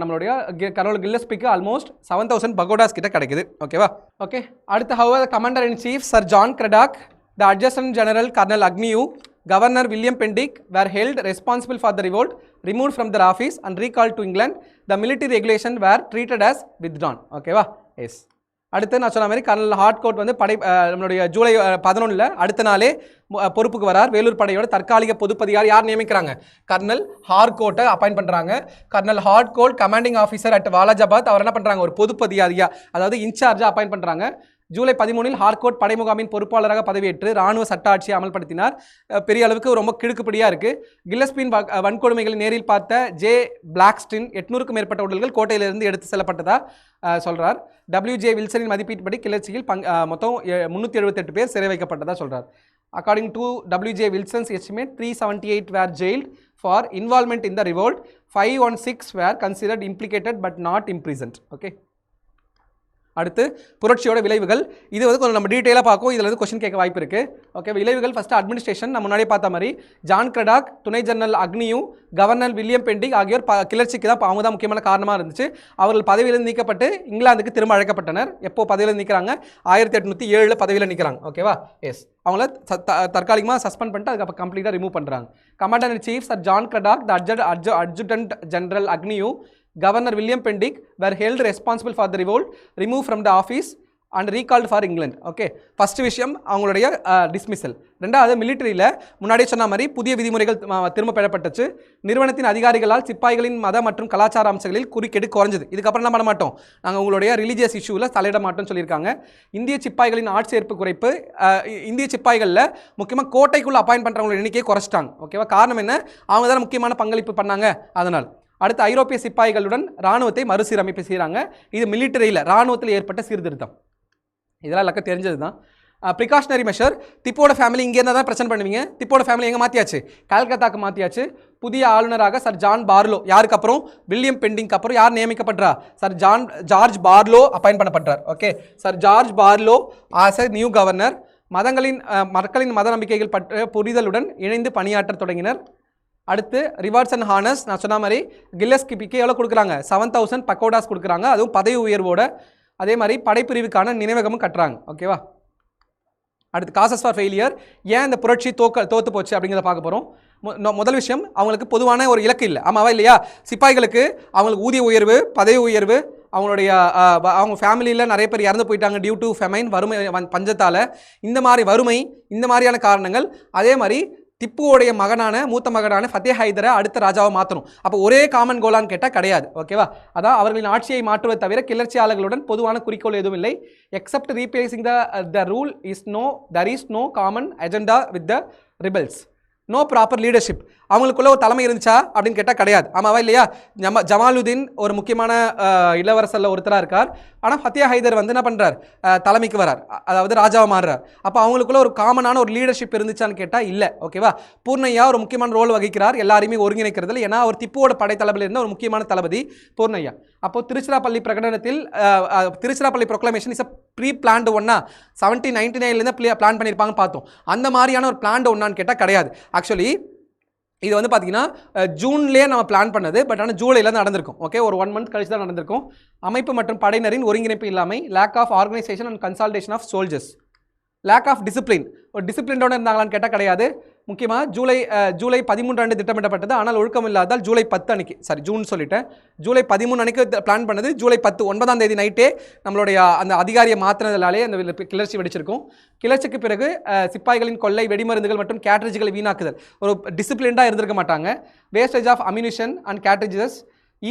நம்மளுடைய colonel கில்லஸ்பிக்கு almost 7,000 pagodas கிட்ட கிடைக்குது. ஓகேவா? Okay, அடுத்து hour commander in chief sir John Cradock, the adjutant general Colonel Agnew, Governor William Pendick were held responsible for the revolt, removed from their office and recalled to England. The military regulation were treated as withdrawn. ஓகேவா? Yes. அடுத்து நான் சொன்ன மாதிரி kernel Harcourt வந்து நம்மளுடைய ஜூலை 11 அடுத்த நாளே பொறுப்புக்கு வரார். வேலூர் படையோட தற்காலிக பொதுப்பதிகாரி யார் நியமிக்கிறாங்க? கர்னல் ஹார்ட்கோட்டை அப்பாயிண்ட் பண்ணுறாங்க. Colonel Harcourt commanding officer at Walajabad அவர் என்ன பண்ணுறாங்க? ஒரு பொதுப்பதிகாரியா, அதாவது இன்சார்ஜாக அப்பாயிண்ட் பண்ணுறாங்க. ஜூலை 13 ஹார்ட்கோட் படைமுகாமின் பொறுப்பாளராக பதவியேற்று இராணுவ சட்ட ஆட்சியை அமல்படுத்தினார். பெரிய அளவுக்கு ரொம்ப கிடுக்குப்படியாக இருக்குது. கில்லஸ்பியின் வன்கொடுமைகளை நேரில் பார்த்த ஜே பிளாக்ஸ்டின் 800க்கும் மேற்பட்ட உடல்கள் கோட்டையிலிருந்து எடுத்து செல்லப்பட்டதாக சொல்கிறார். WJ வில்சனின் மதிப்பீட்டுப்படி கிளர்ச்சியில் மொத்தம் 378 பேர் சிறை வைக்கப்பட்டதாக சொல்கிறார். According to WJ Wilson's estimate, 378 were jailed for involvement in the revolt. 516 were considered implicated but not imprisoned. Okay. அடுத்து புரட்சியோட விளைவுகள். இது வந்து கொஞ்சம் நம்ம டீட்டெயிலாக பார்க்கும். இதில் வந்து கொஸ்டின் கேட்க வாய்ப்பு இருக்குது. ஓகே, விளைவுகள் ஃபஸ்ட்டு அட்மினிஸ்ட்ரேஷன். நம்ம முன்னாடியே பார்த்த மாதிரி ஜான் கிரடாக், துணை general Agnew, governor William Bentinck ஆகியோர் கிளர்ச்சிக்கு தான் அவங்க தான் முக்கியமான காரணமாக இருந்துச்சு. அவர்கள் பதவியிலிருந்து நீக்கப்பட்டு இங்கிலாந்துக்கு திரும்ப அழைக்கப்பட்டனர். எப்போ பதவியில் நிற்கிறாங்க? 1807 பதவியில் நிற்கிறாங்க. ஓகேவா? எஸ், அவங்கள தற்காலிகமாக சஸ்பெண்ட் பண்ணிட்டு அதுக்கப்புறம் கம்ப்ளீட்டாக ரிமூவ் பண்ணுறாங்க. Commander in chief sir John Cradock, the அட்ஜுடன்ட் general Agnew, Governor William Pendick were held responsible for the revolt, removed from the office and recalled for England. Okay, first விஷயம் அவங்களுடைய dismissal. ரெண்டாவது மிலிட்டரியில் முன்னாடியே சொன்ன மாதிரி புதிய விதிமுறைகள் திரும்ப பெறப்பட்டுச்சு. நிறுவனத்தின் அதிகாரிகளால் சிப்பாய்களின் மத மற்றும் கலாச்சார அம்சங்களில் குறுக்கீடு குறைஞ்சது. இதுக்கப்புறம் என்ன பண்ண மாட்டோம், நாங்கள் உங்களுடைய ரிலீஜியஸ் இஷ்யூவில் தலையிட மாட்டோம்னு சொல்லியிருக்காங்க. இந்திய சிப்பாய்களின் ஆட்சேர்ப்பு குறைப்பு. இந்திய சிப்பாய்களில் முக்கியமாக கோட்டைக்குள்ளே அப்பாயிண்ட் பண்ணுறவங்களோட எண்ணிக்கையை குறைச்சிட்டாங்க. ஓகேவா? காரணம் என்ன? அவங்க தானே முக்கியமான பங்களிப்பு பண்ணாங்க. அதனால் அடுத்து ஐரோப்பிய சிப்பாய்களுடன் இராணுவத்தை மறுசீரமைப்பு செய்கிறாங்க. இது மிலிட்டரியில் இராணுவத்தில் ஏற்பட்ட சீர்திருத்தம். இதெல்லாம் எல்லாருக்கும் தெரிஞ்சது தான். Precautionary measure. திப்போட ஃபேமிலி இங்கே இருந்தால் தான் பிரச்சனை பண்ணுவீங்க. திப்போட ஃபேமிலி எங்கே மாற்றியாச்சு? கல்கத்தாக்கு மாற்றியாச்சு. புதிய ஆளுநராக சர் ஜான் பார்லோ, யாருக்கு அப்புறம்? வில்லியம் பெண்டிங்க்கு அப்புறம் யார் நியமிக்கப்படுறா? சர் ஜார்ஜ் பார்லோ அப்பாயிண்ட் பண்ணப்படுறார். Okay, sir George Barlow as a new governor. மக்களின் மத நம்பிக்கைகள் பற்றிய புரிதலுடன் இணைந்து பணியாற்ற தொடங்கினர். அடுத்து ரிவார்ட்ஸ் அண்ட் ஹானர்ஸ். நான் சொன்ன மாதிரி கில்லஸ்பிக்கு எவ்வளோ கொடுக்குறாங்க? 7,000 பக்கோடாஸ் கொடுக்குறாங்க, அதுவும் பதவி உயர்வோட. அதே மாதிரி படைப்பிரிவுக்கான நினைவகமும் கட்டுறாங்க. ஓகேவா? அடுத்து காசஸ் ஃபார் ஃபெயிலியர். ஏன் இந்த புரட்சி தோற்று போச்சு அப்படிங்கிறத பார்க்க போகிறோம். முதல் விஷயம், அவங்களுக்கு பொதுவான ஒரு இலக்கு இல்லை. ஆமாவா இல்லையா? சிப்பாய்களுக்கு அவங்களுக்கு ஊதிய உயர்வு, பதவி உயர்வு, அவங்க ஃபேமிலியில் நிறைய பேர் இறந்து போயிட்டாங்க டியூ டு ஃபெமைன், வறுமை, பஞ்சத்தால். இந்த மாதிரியான காரணங்கள். அதே மாதிரி திப்புவோடைய மூத்த மகனான ஃபத்தே ஹைதரை அடுத்த ராஜாவை மாற்றணும். அப்போ ஒரே காமன் கோலான்னு கேட்டால் கிடையாது. ஓகேவா? அதான் அவர்களின் ஆட்சியை மாற்றுவதை தவிர கிளர்ச்சியாளர்களுடன் பொதுவான குறிக்கோள் எதுவும் இல்லை. Except replacing the rule there is no common agenda with the rebels. No proper leadership. அவங்களுக்குள்ள ஒரு தலைமை இருந்துச்சா அப்படின்னு கேட்டால் கிடையாது. ஆமாவா இல்லையா? ஜமாலுதீன் ஒரு முக்கியமான இளவரசரில் ஒருத்தராக இருக்கார். ஆனால் ஃபத்தியா ஹைதர் வந்து என்ன பண்ணுறார்? தலைமைக்கு வரார், அதாவது ராஜாவை மாறுறார். அப்போ அவங்களுக்குள்ள ஒரு காமனான ஒரு லீடர்ஷிப் இருந்துச்சான்னு கேட்டால் இல்லை. ஓகேவா? பூர்ணையா ஒரு முக்கியமான ரோல் வகிக்கிறார் எல்லாரையுமே ஒருங்கிணைக்கிறதுல. ஏன்னா அவர் திப்புவோட படைத்தளபதியில் இருந்த ஒரு முக்கியமான தளபதி பூர்ணையா. அப்போது திருச்சிராப்பள்ளி பிரகடனத்தில் Tiruchirappalli proclamation is a pre planned ஒன்னா 1799 பிளான் பண்ணியிருப்பாங்க பார்த்தோம். அந்த மாதிரியான ஒரு பிளான்டு ஒன்னான்னு கேட்டால் கிடையாது. ஆக்சுவலி இது வந்து பார்த்தீங்கன்னா ஜூன்லேயே நம்ம பிளான் பண்ணது, பட் ஆனால் ஜூலையில் தான் நடந்திருக்கும். ஓகே, ஒரு 1 மந்த் கழிச்சு தான் நடந்திருக்கும். அமைப்பு மற்றும் படையினரின் ஒருங்கிணைப்பு இல்லாமல், lack of organisation and consultation of soldiers, lack of discipline. ஒரு டிசிப்ளினோட இருந்தாங்களான்னு கேட்டால் கிடையாது. முக்கியமாக ஜூலை 13 திட்டமிடப்பட்டது, ஆனால் ஒழுக்கம் இல்லாதால் ஜூலை 10 அன்னைக்கு, ஜூன் சொல்லிட்டேன், ஜூலை 13 அன்னைக்கு பிளான் பண்ணது. ஜூலை 10 9ஆம் தேதி நைட்டே நம்மளுடைய அந்த அதிகாரியை மாற்றினதாலே அந்த கிளர்ச்சி வெடிச்சிருக்கும். கிளர்ச்சிக்கு பிறகு சிப்பாய்களின் கொள்ளை, வெடிமருந்துகள் மற்றும் கேட்ரேஜ்களை வீணாக்குதல், ஒரு டிசிப்ளின்டாக இருந்திருக்க மாட்டாங்க. Wastage of ammunition and cartridges,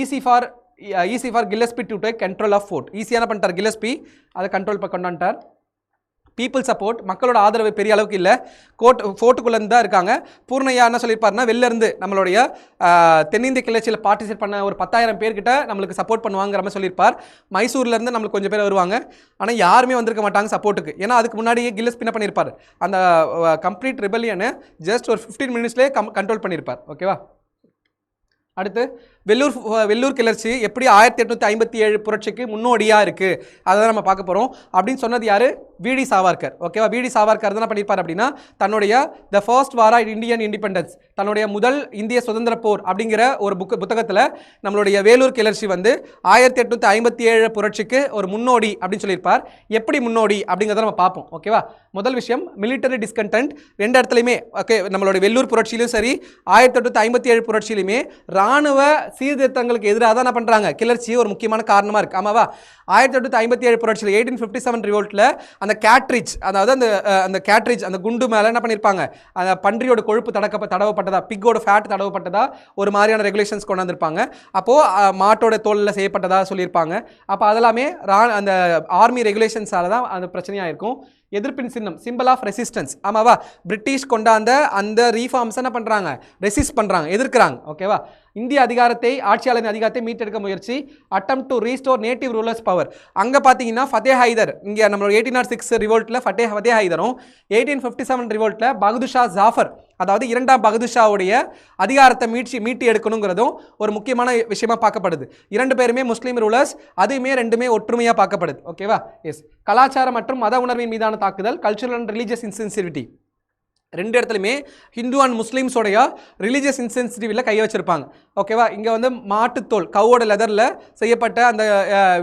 easy for Gillespie to take control of fort. ஈஸியான பண்ணிட்டார் கில்லஸ்பி, அதை கண்ட்ரோல் கொண்டாண்டார். பீப்புள் சப்போர்ட், மக்களோட ஆதரவு பெரிய அளவுக்கு இல்லை. ஃபோர்ட்டுக்குள்ளேருந்து தான் இருக்காங்க. பூர்ணையா என்ன சொல்லியிருப்பாருன்னா, வெளிலேருந்து நம்மளுடைய தென்னிந்திய கிளர்ச்சியில் பார்ட்டிசிபேட் பண்ண ஒரு 10,000 பேர்கிட்ட நம்மளுக்கு சப்போர்ட் பண்ணுவாங்கிற மாதிரி சொல்லியிருப்பார். மைசூர்லேருந்து நம்மளுக்கு கொஞ்சம் பேர் வருவாங்க, ஆனால் யாருமே வந்திருக்க மாட்டாங்க சப்போர்ட்டுக்கு. ஏன்னா அதுக்கு முன்னாடியே கில்லஸ்பி என்ன பண்ணியிருப்பார், அந்த கம்ப்ளீட் ரிபல்லியனை ஜஸ்ட் ஒரு 15 மினிட்ஸ்லேயே கண்ட்ரோல் பண்ணியிருப்பார். ஓகேவா? அடுத்து வெள்ளூர் கிளர்ச்சி எப்படி 1857 புரட்சிக்கு முன்னோடியாக இருக்குது அதை தான் நம்ம பார்க்க போகிறோம். அப்படின்னு சொன்னது யார்? விடி சாவர்கர். ஓகேவா? விடி சாவர்கர் தான் பண்ணியிருப்பார் அப்படின்னா தன்னுடைய the first war Indian independence, தன்னுடைய முதல் இந்திய சுதந்திர போர் அப்படிங்கிற ஒரு புத்தகத்தில் நம்மளுடைய வேலூர் கிளர்ச்சி வந்து 1857 புரட்சிக்கு ஒரு முன்னோடி அப்படின்னு சொல்லியிருப்பார். எப்படி முன்னோடி அப்படிங்கிறத நம்ம பார்ப்போம். ஓகேவா? முதல் விஷயம் மிலிட்டரி டிஸ்கண்டென்ட் ரெண்டு இடத்துலையுமே. ஓகே, நம்மளுடைய வெள்ளூர் புரட்சியிலும் சரி 1857 புரட்சியிலுமே இராணுவ சீர்திருத்தங்களுக்கு எதிராக தான் என்ன பண்ணுறாங்க, கிளர்ச்சி ஒரு முக்கியமான காரணமாக இருக்குது. ஆமாவா? 1857 புரட்சியில் 1857 ரிவோல்ட்டில் அந்த கேட்ரிட்ஜ், அதாவது அந்த கேட்ரிட்ஜ் அந்த குண்டு மேலே என்ன பண்ணியிருப்பாங்க, அந்த பன்றியோட கொழுப்பு தடவப்பட்டதா, பிக்கோட ஃபேட் தடவப்பட்டதா ஒரு மாதிரியான ரெகுலேஷன்ஸ் கொண்டு வந்திருப்பாங்க. அப்போது மாட்டோட தோலில் செய்யப்பட்டதா சொல்லியிருப்பாங்க. அப்போ அதெல்லாமே அந்த ஆர்மி ரெகுலேஷன்ஸால் தான் அந்த பிரச்சனையாக இருக்கும். எதிர்ப்பின் சின்னம், சிம்பிள் ஆஃப் ரெசிஸ்டன்ஸ். ஆமாவா? பிரிட்டிஷ் கொண்டாந்த அந்த ரீஃபார்ம்ஸ் என்ன பண்ணுறாங்க, ரெசிஸ்ட் பண்ணுறாங்க, எதிர்க்கிறாங்க. ஓகேவா? இந்திய அதிகாரத்தை, ஆட்சியாளரின் அதிகாரத்தை மீட்டெடுக்க முயற்சி, attempt to restore native rulers power. அங்கே பார்த்தீங்கன்னா ஃபத்தே ஹைதர், இங்கே நம்மளோட 1806 ரிவோல்ட்டில் ஃபத்தே ஹைதரும் 1857 ரிவோல்ட்டில் பகதூர் ஷா ஜாஃபர், அதாவது இரண்டாம் பகதூர் ஷாவுடைய அதிகாரத்தை மீட்டு எடுக்கணுங்கிறதும் ஒரு முக்கியமான விஷயமா பார்க்கப்படுது. இரண்டு பேருமே முஸ்லீம் ரூலர்ஸ், அதுவுமே ரெண்டுமே ஒற்றுமையாக பார்க்கப்படுது. ஓகேவா? எஸ். கலாச்சாரம் மற்றும் மத உணர்வின் மீதான தாக்குதல், கல்ச்சுரல் அண்ட் ரிலீஜியஸ் இன்சென்சிட்டிவிட்டி. ரெண்டு இடத்துலையுமே ஹிந்து அண்ட் முஸ்லீம்ஸோடைய ரிலீஜியஸ் இன்சென்சிட்டிவில் கையை வச்சுருப்பாங்க. ஓகேவா? இங்கே வந்து மாட்டுத்தோல், கவோட லெதரில் செய்யப்பட்ட அந்த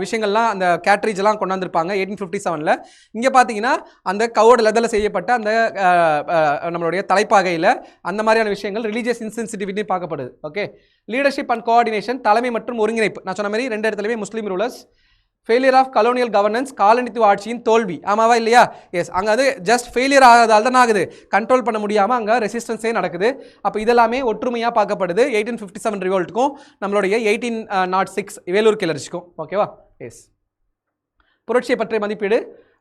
விஷயங்கள்லாம், அந்த கேட்ரிஜெலாம் கொண்டாந்துருப்பாங்க 1857. இங்கே பார்த்தீங்கன்னா அந்த கவோட லெதரில் செய்யப்பட்ட அந்த நம்மளுடைய தலைப்பாகையில் அந்த மாதிரியான விஷயங்கள் ரிலீஜியஸ் இன்சென்சிட்டிவிட்டி பார்க்கப்படுது. ஓகே. லீடர்ஷிப் அண்ட் கோஆர்டினேஷன், தலைமை மற்றும் ஒருங்கிணைப்பு. நான் சொன்ன மாதிரி ரெண்டு இடத்துலையுமே Muslim rulers. Failure of colonial governance, காலனித்துவ ஆட்சியின் தோல்வி. ஆமாவா இல்லையா? எஸ். அங்கே அது ஜஸ்ட் ஃபெயிலியர் ஆகாதால் தான் ஆகுது, கண்ட்ரோல் பண்ண முடியாமல் அங்கே ரெசிஸ்டன்ஸே நடக்குது. அப்போ இதெல்லாமே ஒற்றுமையாக பார்க்கப்படுது 1857 ரிவோல்ட்டுக்கும் நம்மளுடைய 1806 வேலூர் கிளர்ச்சிக்கும். ஓகேவா? எஸ். புரட்சியை பற்றிய மதிப்பீடு,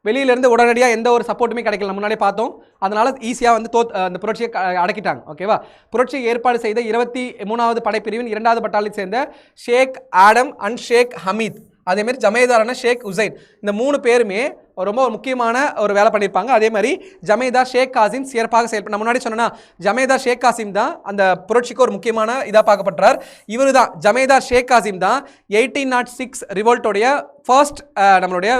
வெளியிலேருந்து உடனடியாக எந்த ஒரு சப்போர்ட்டுமே கிடைக்கல, முன்னாடியே பார்த்தோம். அதனால் ஈஸியாக வந்து அந்த புரட்சியை அடக்கிட்டாங்க. ஓகேவா? புரட்சியை ஏற்பாடு செய்த 23வது படைப்பிரிவின் 2வது பட்டாலியை சேர்ந்த ஷேக் ஆடம் அண்ட் ஷேக் ஹமீத், அதேமாதிரி ஜமேதாரான ஷேக் உசைன், இந்த 3 பேருமே ரொம்ப முக்கியமான ஒரு வேலை பண்ணியிருப்பாங்க. அதே மாதிரி ஜமேதார் ஷேக் காசிம் சிறப்பாக செயல்பட, நான் முன்னாடி சொன்னேன்னா ஜமேதார் ஷேக் காசிம் தான் அந்த புரட்சிக்கு ஒரு முக்கியமான இதாக பார்க்கப்படுறார். இவர் தான், ஜமேதார் ஷேக் காசிம் தான் 1806 ரிவோல்ட்டோடைய ஃபர்ஸ்ட் நம்மளுடைய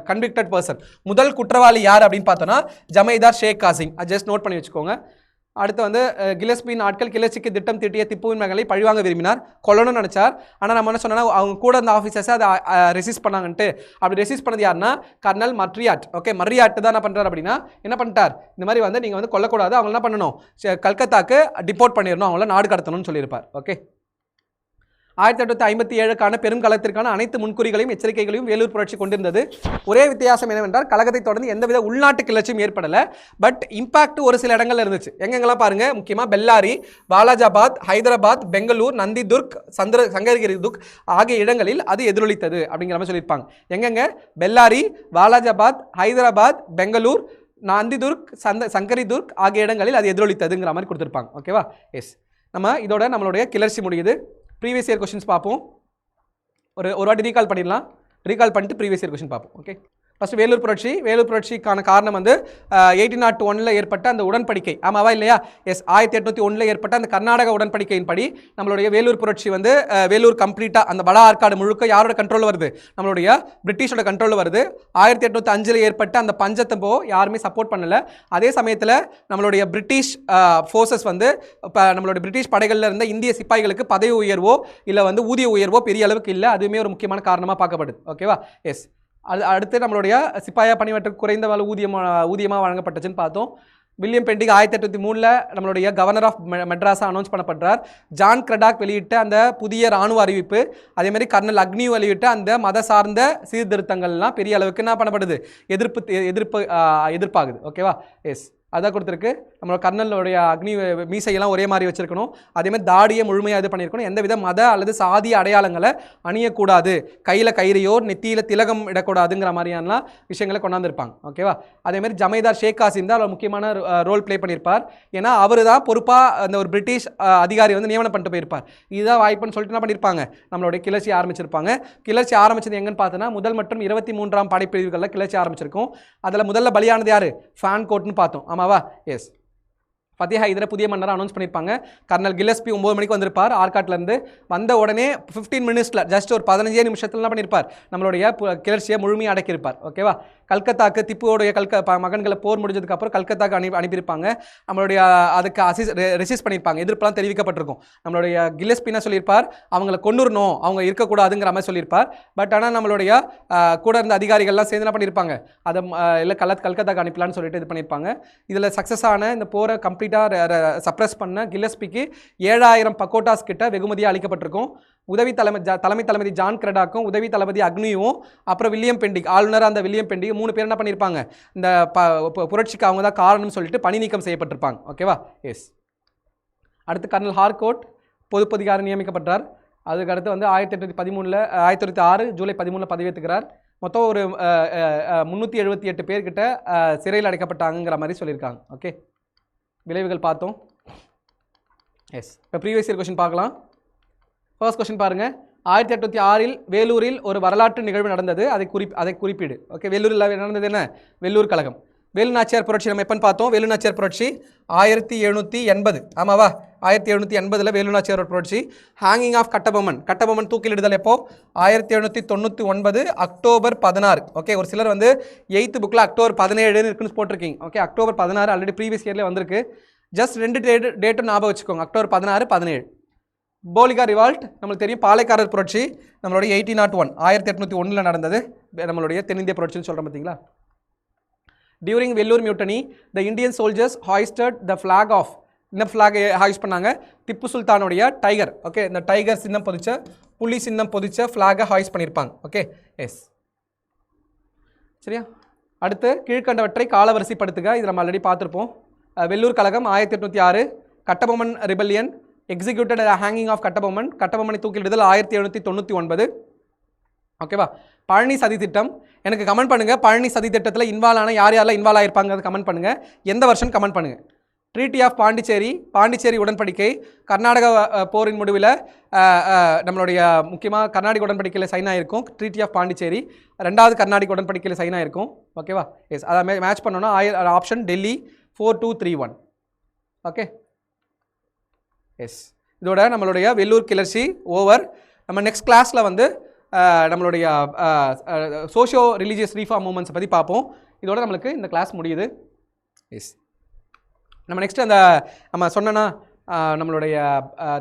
கன்விக்டட் பர்சன். முதல் குற்றவாளி யார் அப்படின்னு பார்த்தோன்னா ஜமேதார் ஷேக் காசிம். அது ஜஸ்ட் நோட் பண்ணி வச்சுக்கோங்க. அடுத்து வந்து கில்லஸ்பியின் ஆட்கள் கிளர்ச்சிக்கு திட்டம் தீட்டிய திப்புவின் மகளை பழிவாங்க விரும்பினார், கொல்லணும்னு நினச்சார். ஆனால் நம்ம என்ன சொன்னால் அவங்க கூட அந்த ஆஃபீஸர்ஸை அதை ரெசிஸ்ட் பண்ணாங்கன்ட்டு. அப்படி ரெசிஸ்ட் பண்ணது யாருன்னா கர்னல் மர்ரியாட். ஓகே, மர்ரியாட் தான் என்ன பண்ணுறார் அப்படின்னா, என்ன பண்ணிட்டார், இந்த மாதிரி வந்து நீங்கள் வந்து கொல்லக்கூடாது, அவங்க என்ன பண்ணணும், கல்கத்தாக்கு டிப்போர்ட் பண்ணிடணும், அவங்கள நாடு கடத்தணும்னு சொல்லியிருப்பார். ஓகே. 1857க்கான பெரும் கழகத்திற்கான அனைத்து முன்குறிகளையும் எச்சரிக்கைகளையும் வேலூர் புரட்சி கொண்டிருந்தது. ஒரே வித்தியாசம் என்னவென்றால் கழகத்தை தொடர்ந்து எந்தவித உள்நாட்டு கிளர்ச்சியும் ஏற்படலை. பட் இம்பாக்ட் ஒரு சில இடங்கள்ல இருந்துச்சு. எங்கெங்கெல்லாம் பாருங்க, முக்கியமாக பெல்லாரி, வாலாஜாபாத், ஹைதராபாத், பெங்களூர், நந்திதுர்க், சங்ககிரி துர்க் ஆகிய இடங்களில் அது எதிரொலித்தது அப்படிங்கிற மாதிரி சொல்லியிருப்பாங்க. எங்கெங்க? பெல்லாரி, வாலாஜாபாத், ஹைதராபாத், பெங்களூர், நந்திதுர்க், சங்கரிதுர்க் ஆகிய இடங்களில் அது எதிரொலித்ததுங்கிற மாதிரி கொடுத்துருப்பாங்க. ஓகேவா? எஸ். இதோட நம்மளுடைய கிளர்ச்சி முடியுது. ப்ரீவியஸ் இயர் கொஸ்டின்ஸ் பார்ப்போம். ஒரு வாட்டி ரீகால் பண்ணிடலாம். ரீகால் பண்ணிட்டு ப்ரீவியஸ் இயர் கொஸ்டின் பார்ப்போம். ஓகே. ஃபஸ்ட் வேலூர் புரட்சிக்கான காரணம் வந்து 1801 ஏற்பட்ட அந்த உடன்படிக்கை. ஆமாவா இல்லையா? எஸ். 1801 ஏற்பட்ட அந்த கர்நாடக உடன்படிக்கையின்படி நம்மளுடைய வேலூர் புரட்சி வந்து வேலூர் கம்ப்ளீட்டாக அந்த வட ஆற்காடு முழுக்க யாரோட கண்ட்ரோலில் வருது, நம்மளுடைய பிரிட்டிஷோட கண்ட்ரோலில் வருது. 1805 ஏற்பட்ட அந்த பஞ்சத்தப்போ யாருமே சப்போர்ட் பண்ணலை. அதே சமயத்தில் நம்மளுடைய பிரிட்டிஷ் ஃபோர்ஸஸ் வந்து இப்போ நம்மளுடைய பிரிட்டிஷ் படைகளில் இருந்த இந்திய சிப்பாய்களுக்கு பதவி உயர்வோ இல்லை வந்து ஊதிய உயர்வோ பெரிய அளவுக்கு இல்லை. அதுவுமே ஒரு முக்கியமான காரணமாக பார்க்கப்படுது. ஓகேவா? எஸ். அடுத்து நம்மளுடைய சிப்பாயா பணியாற்றுக்கு குறைந்த ஊதியமாக வழங்கப்பட்டுச்சுன்னு பார்த்தோம். வில்லியம் பெண்டிங் 1803 நம்மளுடைய கவர்னர் ஆஃப் மெட்ராஸை அனௌன்ஸ் பண்ணப்படுறார். ஜான் கிரடாக் வெளியிட்ட அந்த புதிய இராணுவ அறிவிப்பு, அதேமாதிரி கர்னல் அக்னியூ வெளியிட்ட அந்த மத சார்ந்த சீர்திருத்தங்கள்லாம் பெரிய அளவுக்கு என்ன பண்ணப்படுது, எதிர்ப்பாகுது. ஓகேவா? எஸ். அதான் கொடுத்துருக்கு. நம்மளோட கர்னலுடைய அக்னி மீசையெல்லாம் ஒரே மாதிரி வச்சுருக்கணும். அதேமாதிரி தாடியை முழுமையாக இது பண்ணியிருக்கணும். எந்தவித மத அல்லது சாதிய அடையாளங்களை அணியக்கூடாது, கையில் கயிறையோ நெத்தியில் திலகம் இடக்கூடாதுங்கிற மாதிரியான விஷயங்களை கொண்டாந்துருப்பாங்க. ஓகேவா? அதேமாதிரி ஜமேதார் ஷேக் காசிம் தான் முக்கியமான ரோல் ப்ளே பண்ணியிருப்பார். ஏன்னா அவர் தான் பொறுப்பாக அந்த ஒரு பிரிட்டிஷ் அதிகாரி வந்து நியமனம் பண்ணிட்டு போயிருப்பார். இதுதான் வாய்ப்புன்னு சொல்லிட்டு என்ன பண்ணியிருப்பாங்க, நம்மளுடைய கிளர்ச்சி ஆரம்பிச்சிருப்பாங்க. கிளர்ச்சி ஆரம்பிச்சது எங்கன்னு பார்த்தோன்னா முதல் மற்றும் 23ஆம் படைப்பிரிவுகளில் கிளர்ச்சி ஆரம்பிச்சிருக்கும். அதில் முதல்ல பலியானது யார், ஃபேன் கோட்னு பார்த்தோம். ஆமாவா? எஸ். ஃபத்தேஹ் ஹைதரை புதிய மன்னராக அனௌன்ஸ் பண்ணியிருப்பாங்க. கர்னல் கில்லஸ்பி 9 மணிக்கு வந்திருப்பார் ஆர்காட்லேருந்து. வந்த உடனே 15 மினிட்ஸில் ஜஸ்ட் ஒரு 15 நிமிஷத்தில் என்ன பண்ணியிருப்பார், நம்மளுடைய கிளர்ச்சியை முழுமையாக அடக்கியிருப்பார். ஓகேவா. கல்கத்தாக்கு திப்புவோடைய மகன்களை போர் முடிஞ்சதுக்கப்புறம் கல்கத்தாக்கு அனுப்பியிருப்பாங்க. நம்மளுடைய அதுக்கு ரெசிஸ்ட் பண்ணியிருப்பாங்க, எதிர்ப்பெல்லாம் தெரிவிக்கப்பட்டிருக்கும். நம்மளுடைய கில்லஸ்பி என்ன சொல்லியிருப்பார், அவங்களை கொண்டுறணும், அவங்க இருக்கக்கூடாதுங்கிற மாதிரி சொல்லியிருப்பார். பட் ஆனால் நம்மளுடைய கூட இருந்த அதிகாரிகள்லாம் சேர்ந்து என்ன பண்ணியிருப்பாங்க, அதை இல்லை கல்கத்தாக்கு அனுப்பலான்னு சொல்லிட்டு இது பண்ணியிருப்பாங்க. இதில் சக்ஸஸ் ஆன இந்த போரை கம்ப்ளீட்டாக சப்ரஸ் பண்ண கில்லஸ்பிக்கு 7000 பக்கோட்டாஸ் கிட்ட வெகுமதியாக அளிக்கப்பட்டிருக்கும். உதவி தளபதி ஜான் கிரெடாக்கும் உதவி தளபதி அக்னியும் அப்புறம் வில்லியம் பெண்டிக், ஆளுநர் அந்த வில்லியம் பெண்டிக் 3 பேர் என்ன பண்ணியிருப்பாங்க, இந்த புரட்சிக்கு அவங்க தான் காரணம்னு சொல்லிட்டு பணி நீக்கம் செய்யப்பட்டிருப்பாங்க. ஓகேவா. எஸ். அடுத்து கர்னல் ஹார்கோட் பொதுப்பதிகாரி நியமிக்கப்பட்டார். அதுக்கு அடுத்து வந்து 1906 ஜூலை 13 பதவியேற்றுக்கிறார். மொத்தம் ஒரு 378 பேர்கிட்ட சிறையில் அடைக்கப்பட்டாங்கிற மாதிரி சொல்லியிருக்காங்க. ஓகே, விளைவுகள் பார்த்தோம். எஸ். இப்போ ப்ரீவியஸ் இயர் கொஸ்டின் பார்க்கலாம். ஃபர்ஸ்ட் கொஸ்டின் பாருங்கள். 1806 வேலூரில் ஒரு வரலாற்று நிகழ்வு நடந்தது, அதை குறிப்பீடு. ஓகே, வேலூரில் நடந்தது என்ன, வெள்ளூர் கழகம். வேலு நாச்சியார் புரட்சி நம்ம எப்போன்னு பார்த்தோம். வேலு நாச்சியார் புரட்சி 1780, ஆமாவா, 1780 வேலு நாச்சியார் புரட்சி. ஹேங்கிங் ஆஃப் கட்டபொம்மன் தூக்கிலிடுதல் எப்போ, 1799 அக்டோபர் 16. ஓகே, ஒரு சிலர் வந்து 8th புக்கில் அக்டோபர் 17 இருக்குன்னு போட்டிருக்கீங்க. ஓகே, அக்டோபர் 16 ஆல்ரெடி ப்ரீவியஸ் இயர்லேயே வந்திருக்கு. ஜஸ்ட் 2 டேட்டும் ஞாபகம் வச்சுக்கோங்க, அக்டோபர் 16, 17. போலிகா ரிவால்ட் நம்மளுக்கு தெரியும். பாளையக்காரர் புரட்சி நம்மளுடைய 1801 1801 நடந்தது, நம்மளுடைய தென்னிந்திய புரட்சின்னு சொல்கிறோம் பார்த்தீங்களா. During Vellore mutiny the Indian soldiers hoisted the flag of, இந்த ஃப்ளாகை ஹாய்ஸ்ட் பண்ணாங்க, திப்பு சுல்தானுடைய டைகர். ஓகே, இந்த டைகர் சின்னம் பொதிச்ச, புலி சின்னம் பொதிச்ச ஃப்ளாகை ஹாய்ஸ்ட் பண்ணியிருப்பாங்க. ஓகே, எஸ், சரியா. அடுத்து கீழ்கண்டவற்றை காலவரிசைப்படுத்துக, இது நம்ம ஆல்ரெடி பார்த்துருப்போம். வெள்ளூர் கழகம் 1806, Kattabomman rebellion, executed hanging of கட்டபொம்மனை தூக்கிலிடுதல் 1799. ஓகேவா. பழனி சதி திட்டம், எனக்கு கமெண்ட் பண்ணுங்கள். பழனி சதி திட்டத்தில் யார் யாரெல்லாம் இன்வால்வ் ஆகிருப்பாங்க கமெண்ட் பண்ணுங்கள். எந்த வருஷன் கமெண்ட் பண்ணுங்கள். ட்ரீட்டி ஆஃப் பாண்டிச்சேரி உடன்படிக்கை, கர்நாடக போரின் முடிவில் நம்மளுடைய முக்கியமாக கர்நாடக உடன்படிக்கையில் சைன் ஆகிருக்கும். ட்ரீட்டி ஆஃப் பாண்டிச்சேரி 2வது கர்நாடக உடன்படிக்கையில் சைன் ஆகிருக்கும். ஓகேவா. எஸ், அதை மேட்ச் பண்ணோன்னா ஆப்ஷன் டெல்லி 4231. Okay, S. இதோட நம்மளுடைய வெள்ளூர் கிளர்ச்சி ஓவர். நம்ம நெக்ஸ்ட் கிளாஸில் வந்து நம்மளுடைய சோஷியோ ரிலீஜியஸ் ரீஃபார்ம் மூமெண்ட்ஸை பற்றி பார்ப்போம். இதோட நம்மளுக்கு இந்த கிளாஸ் முடியுது. எஸ், நம்ம நெக்ஸ்ட் அந்த நம்ம சொன்னோன்னா நம்மளுடைய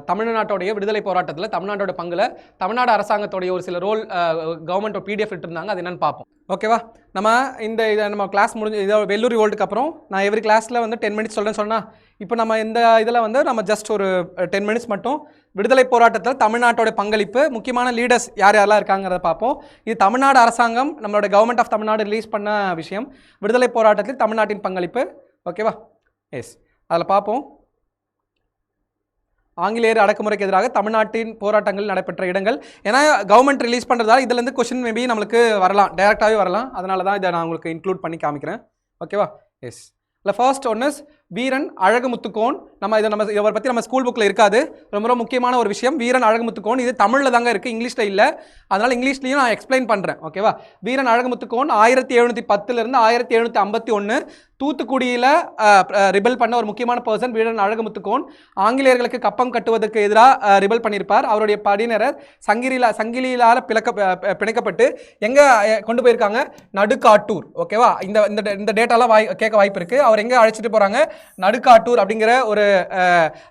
தமிழ்நாட்டோடைய விடுதலை போராட்டத்தில் தமிழ்நாட்டோட பங்கில் தமிழ்நாடு அரசாங்கத்தோடைய ஒரு சில ரோல் கவர்மெண்ட் PDF இருந்தாங்க, அது என்னென்னு பார்ப்போம். ஓகேவா. நம்ம இதை நம்ம கிளாஸ் முடிஞ்சு இதை வெள்ளூர் ரிவோல்ட்டுக்கு அப்புறம் நான் எவ்ரி கிளாஸில் வந்து 10 மினிட்ஸ் சொல்கிறேன்னு சொன்னால், இப்போ நம்ம இந்த இதில் வந்து நம்ம ஜஸ்ட் ஒரு 10 மினிட்ஸ் மட்டும் விடுதலை போராட்டத்தில் தமிழ்நாட்டோட பங்களிப்பு, முக்கியமான லீடர்ஸ் யாரெல்லாம் இருக்காங்கிறத பார்ப்போம். இது தமிழ்நாடு அரசாங்கம், நம்மளோட கவர்மெண்ட் ஆஃப் தமிழ்நாடு ரிலீஸ் பண்ண விஷயம், விடுதலை போராட்டத்தில் தமிழ்நாட்டின் பங்களிப்பு. ஓகேவா. எஸ், அதில் பார்ப்போம். ஆங்கிலேயர் அடக்குமுறைக்கு எதிராக தமிழ்நாட்டின் போராட்டங்கள் நடைபெற்ற இடங்கள். ஏன்னா கவர்மெண்ட் ரிலீஸ் பண்ணுறதால இதுலேருந்து கொஸ்டின் மேபி நம்மளுக்கு வரலாம், டைரெக்டாகவே வரலாம். அதனால தான் இதை நான் உங்களுக்கு இன்க்ளூட் பண்ணி காமிக்கிறேன். ஓகேவா. எஸ், இல்லை ஃபர்ஸ்ட் ஒன் இஸ் வீரன் அழகுமுத்துக்கோன். இவரை பற்றி நம்ம ஸ்கூல் புக்கில் இருக்காது. ரொம்ப முக்கியமான ஒரு விஷயம், வீரன் அழகுமுத்துக்கோன். இது தமிழில் தாங்க இருக்குது, இங்கிலீஷில் இல்லை. அதனால் இங்கிலீஷ்லையும் நான் எக்ஸ்பிளைன் பண்ணுறேன். ஓகேவா. வீரன் அழகுமுத்துக்கோன் 1710 1751 தூத்துக்குடியில் ரிபல் பண்ண ஒரு முக்கியமான பர்சன் வீரன் அழகுமுத்துக்கோன். ஆங்கிலேயர்களுக்கு கப்பம் கட்டுவதற்கு எதிராக ரிபல் பண்ணியிருப்பார். அவருடைய படியினரர் சங்கிலியால் பிணைக்கப்பட்டு எங்கே கொண்டு போயிருக்காங்க, நடுக்காட்டூர். ஓகேவா. இந்த டேட்டாலாம் கேட்க வாய்ப்பு இருக்குது. அவர் எங்கே அழைச்சிட்டு போகிறாங்க, நடுக்காட்டூர் அப்படிங்கிற ஒரு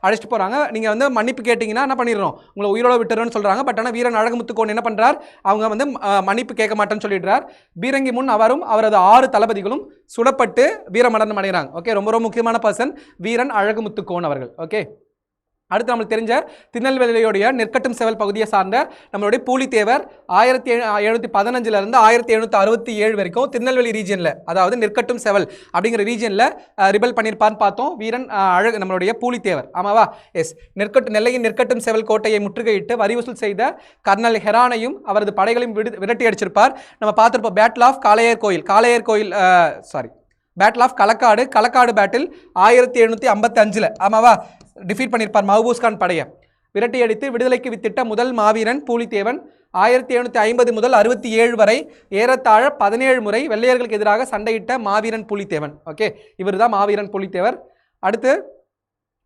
அழைச்சிட்டு போகிறாங்க. நீங்கள் வந்து மன்னிப்பு கேட்டிங்கன்னா என்ன பண்ணிடுறோம், உங்களை உயிரோட விட்டுறோன்னு சொல்கிறாங்க. பட் ஆனால் வீரன் அழகுமுத்துக்கோன் என்ன பண்ணுறார், அவங்க வந்து மன்னிப்பு கேட்க மாட்டேன்னு சொல்லிடுறார். பீரங்கி முன் அவரும் அவரது 6 தளபதிகளும் சுடப்பட்டு வீரமரணம் அடைகிறாங்க. ஓகே, ரொம்ப முக்கியமான பர்சன் வீரன் அழகுமுத்துக்கோன் அவர்கள். ஓகே, அடுத்து நம்மளுக்கு தெரிஞ்ச திருநெல்வேலியோடைய நெற்கட்டும் செவல் பகுதியை சார்ந்த நம்மளுடைய பூலித்தேவர் 1715 1767 வரைக்கும் திருநெல்வேலி ரீஜியனில், அதாவது நெற்கட்டும் செவல் அப்படிங்கிற ரீஜியனில் ரிபல் பண்ணியிருப்பான்னு பார்த்தோம் வீரன் நம்மளுடைய பூலித்தேவர். ஆமாவா. எஸ், நெல்லையின் நெற்கட்டும் செவல் கோட்டையை முற்றுகையிட்டு வரி வசூல் செய்த கர்னல் ஹெரானையும் அவரது படைகளையும் விரட்டி அடிச்சிருப்பார். நம்ம பார்த்துருப்போம் battle of battle of Kalakkad battle 1755. ஆமாவா, டிஃபீட் பண்ணியிருப்பார் மஹபூஸ் கான் படையை. விரட்டி அடித்து விடுதலைக்கு வித்திட்ட முதல் மாவீரன் பூலித்தேவன். 1750 முதல் 67 வரை ஏறத்தாழ 17 முறை வெள்ளையர்களுக்கு எதிராக சண்டையிட்ட மாவீரன் பூலித்தேவன். ஓகே, இவர் தான் மாவீரன் பூலித்தேவர். அடுத்து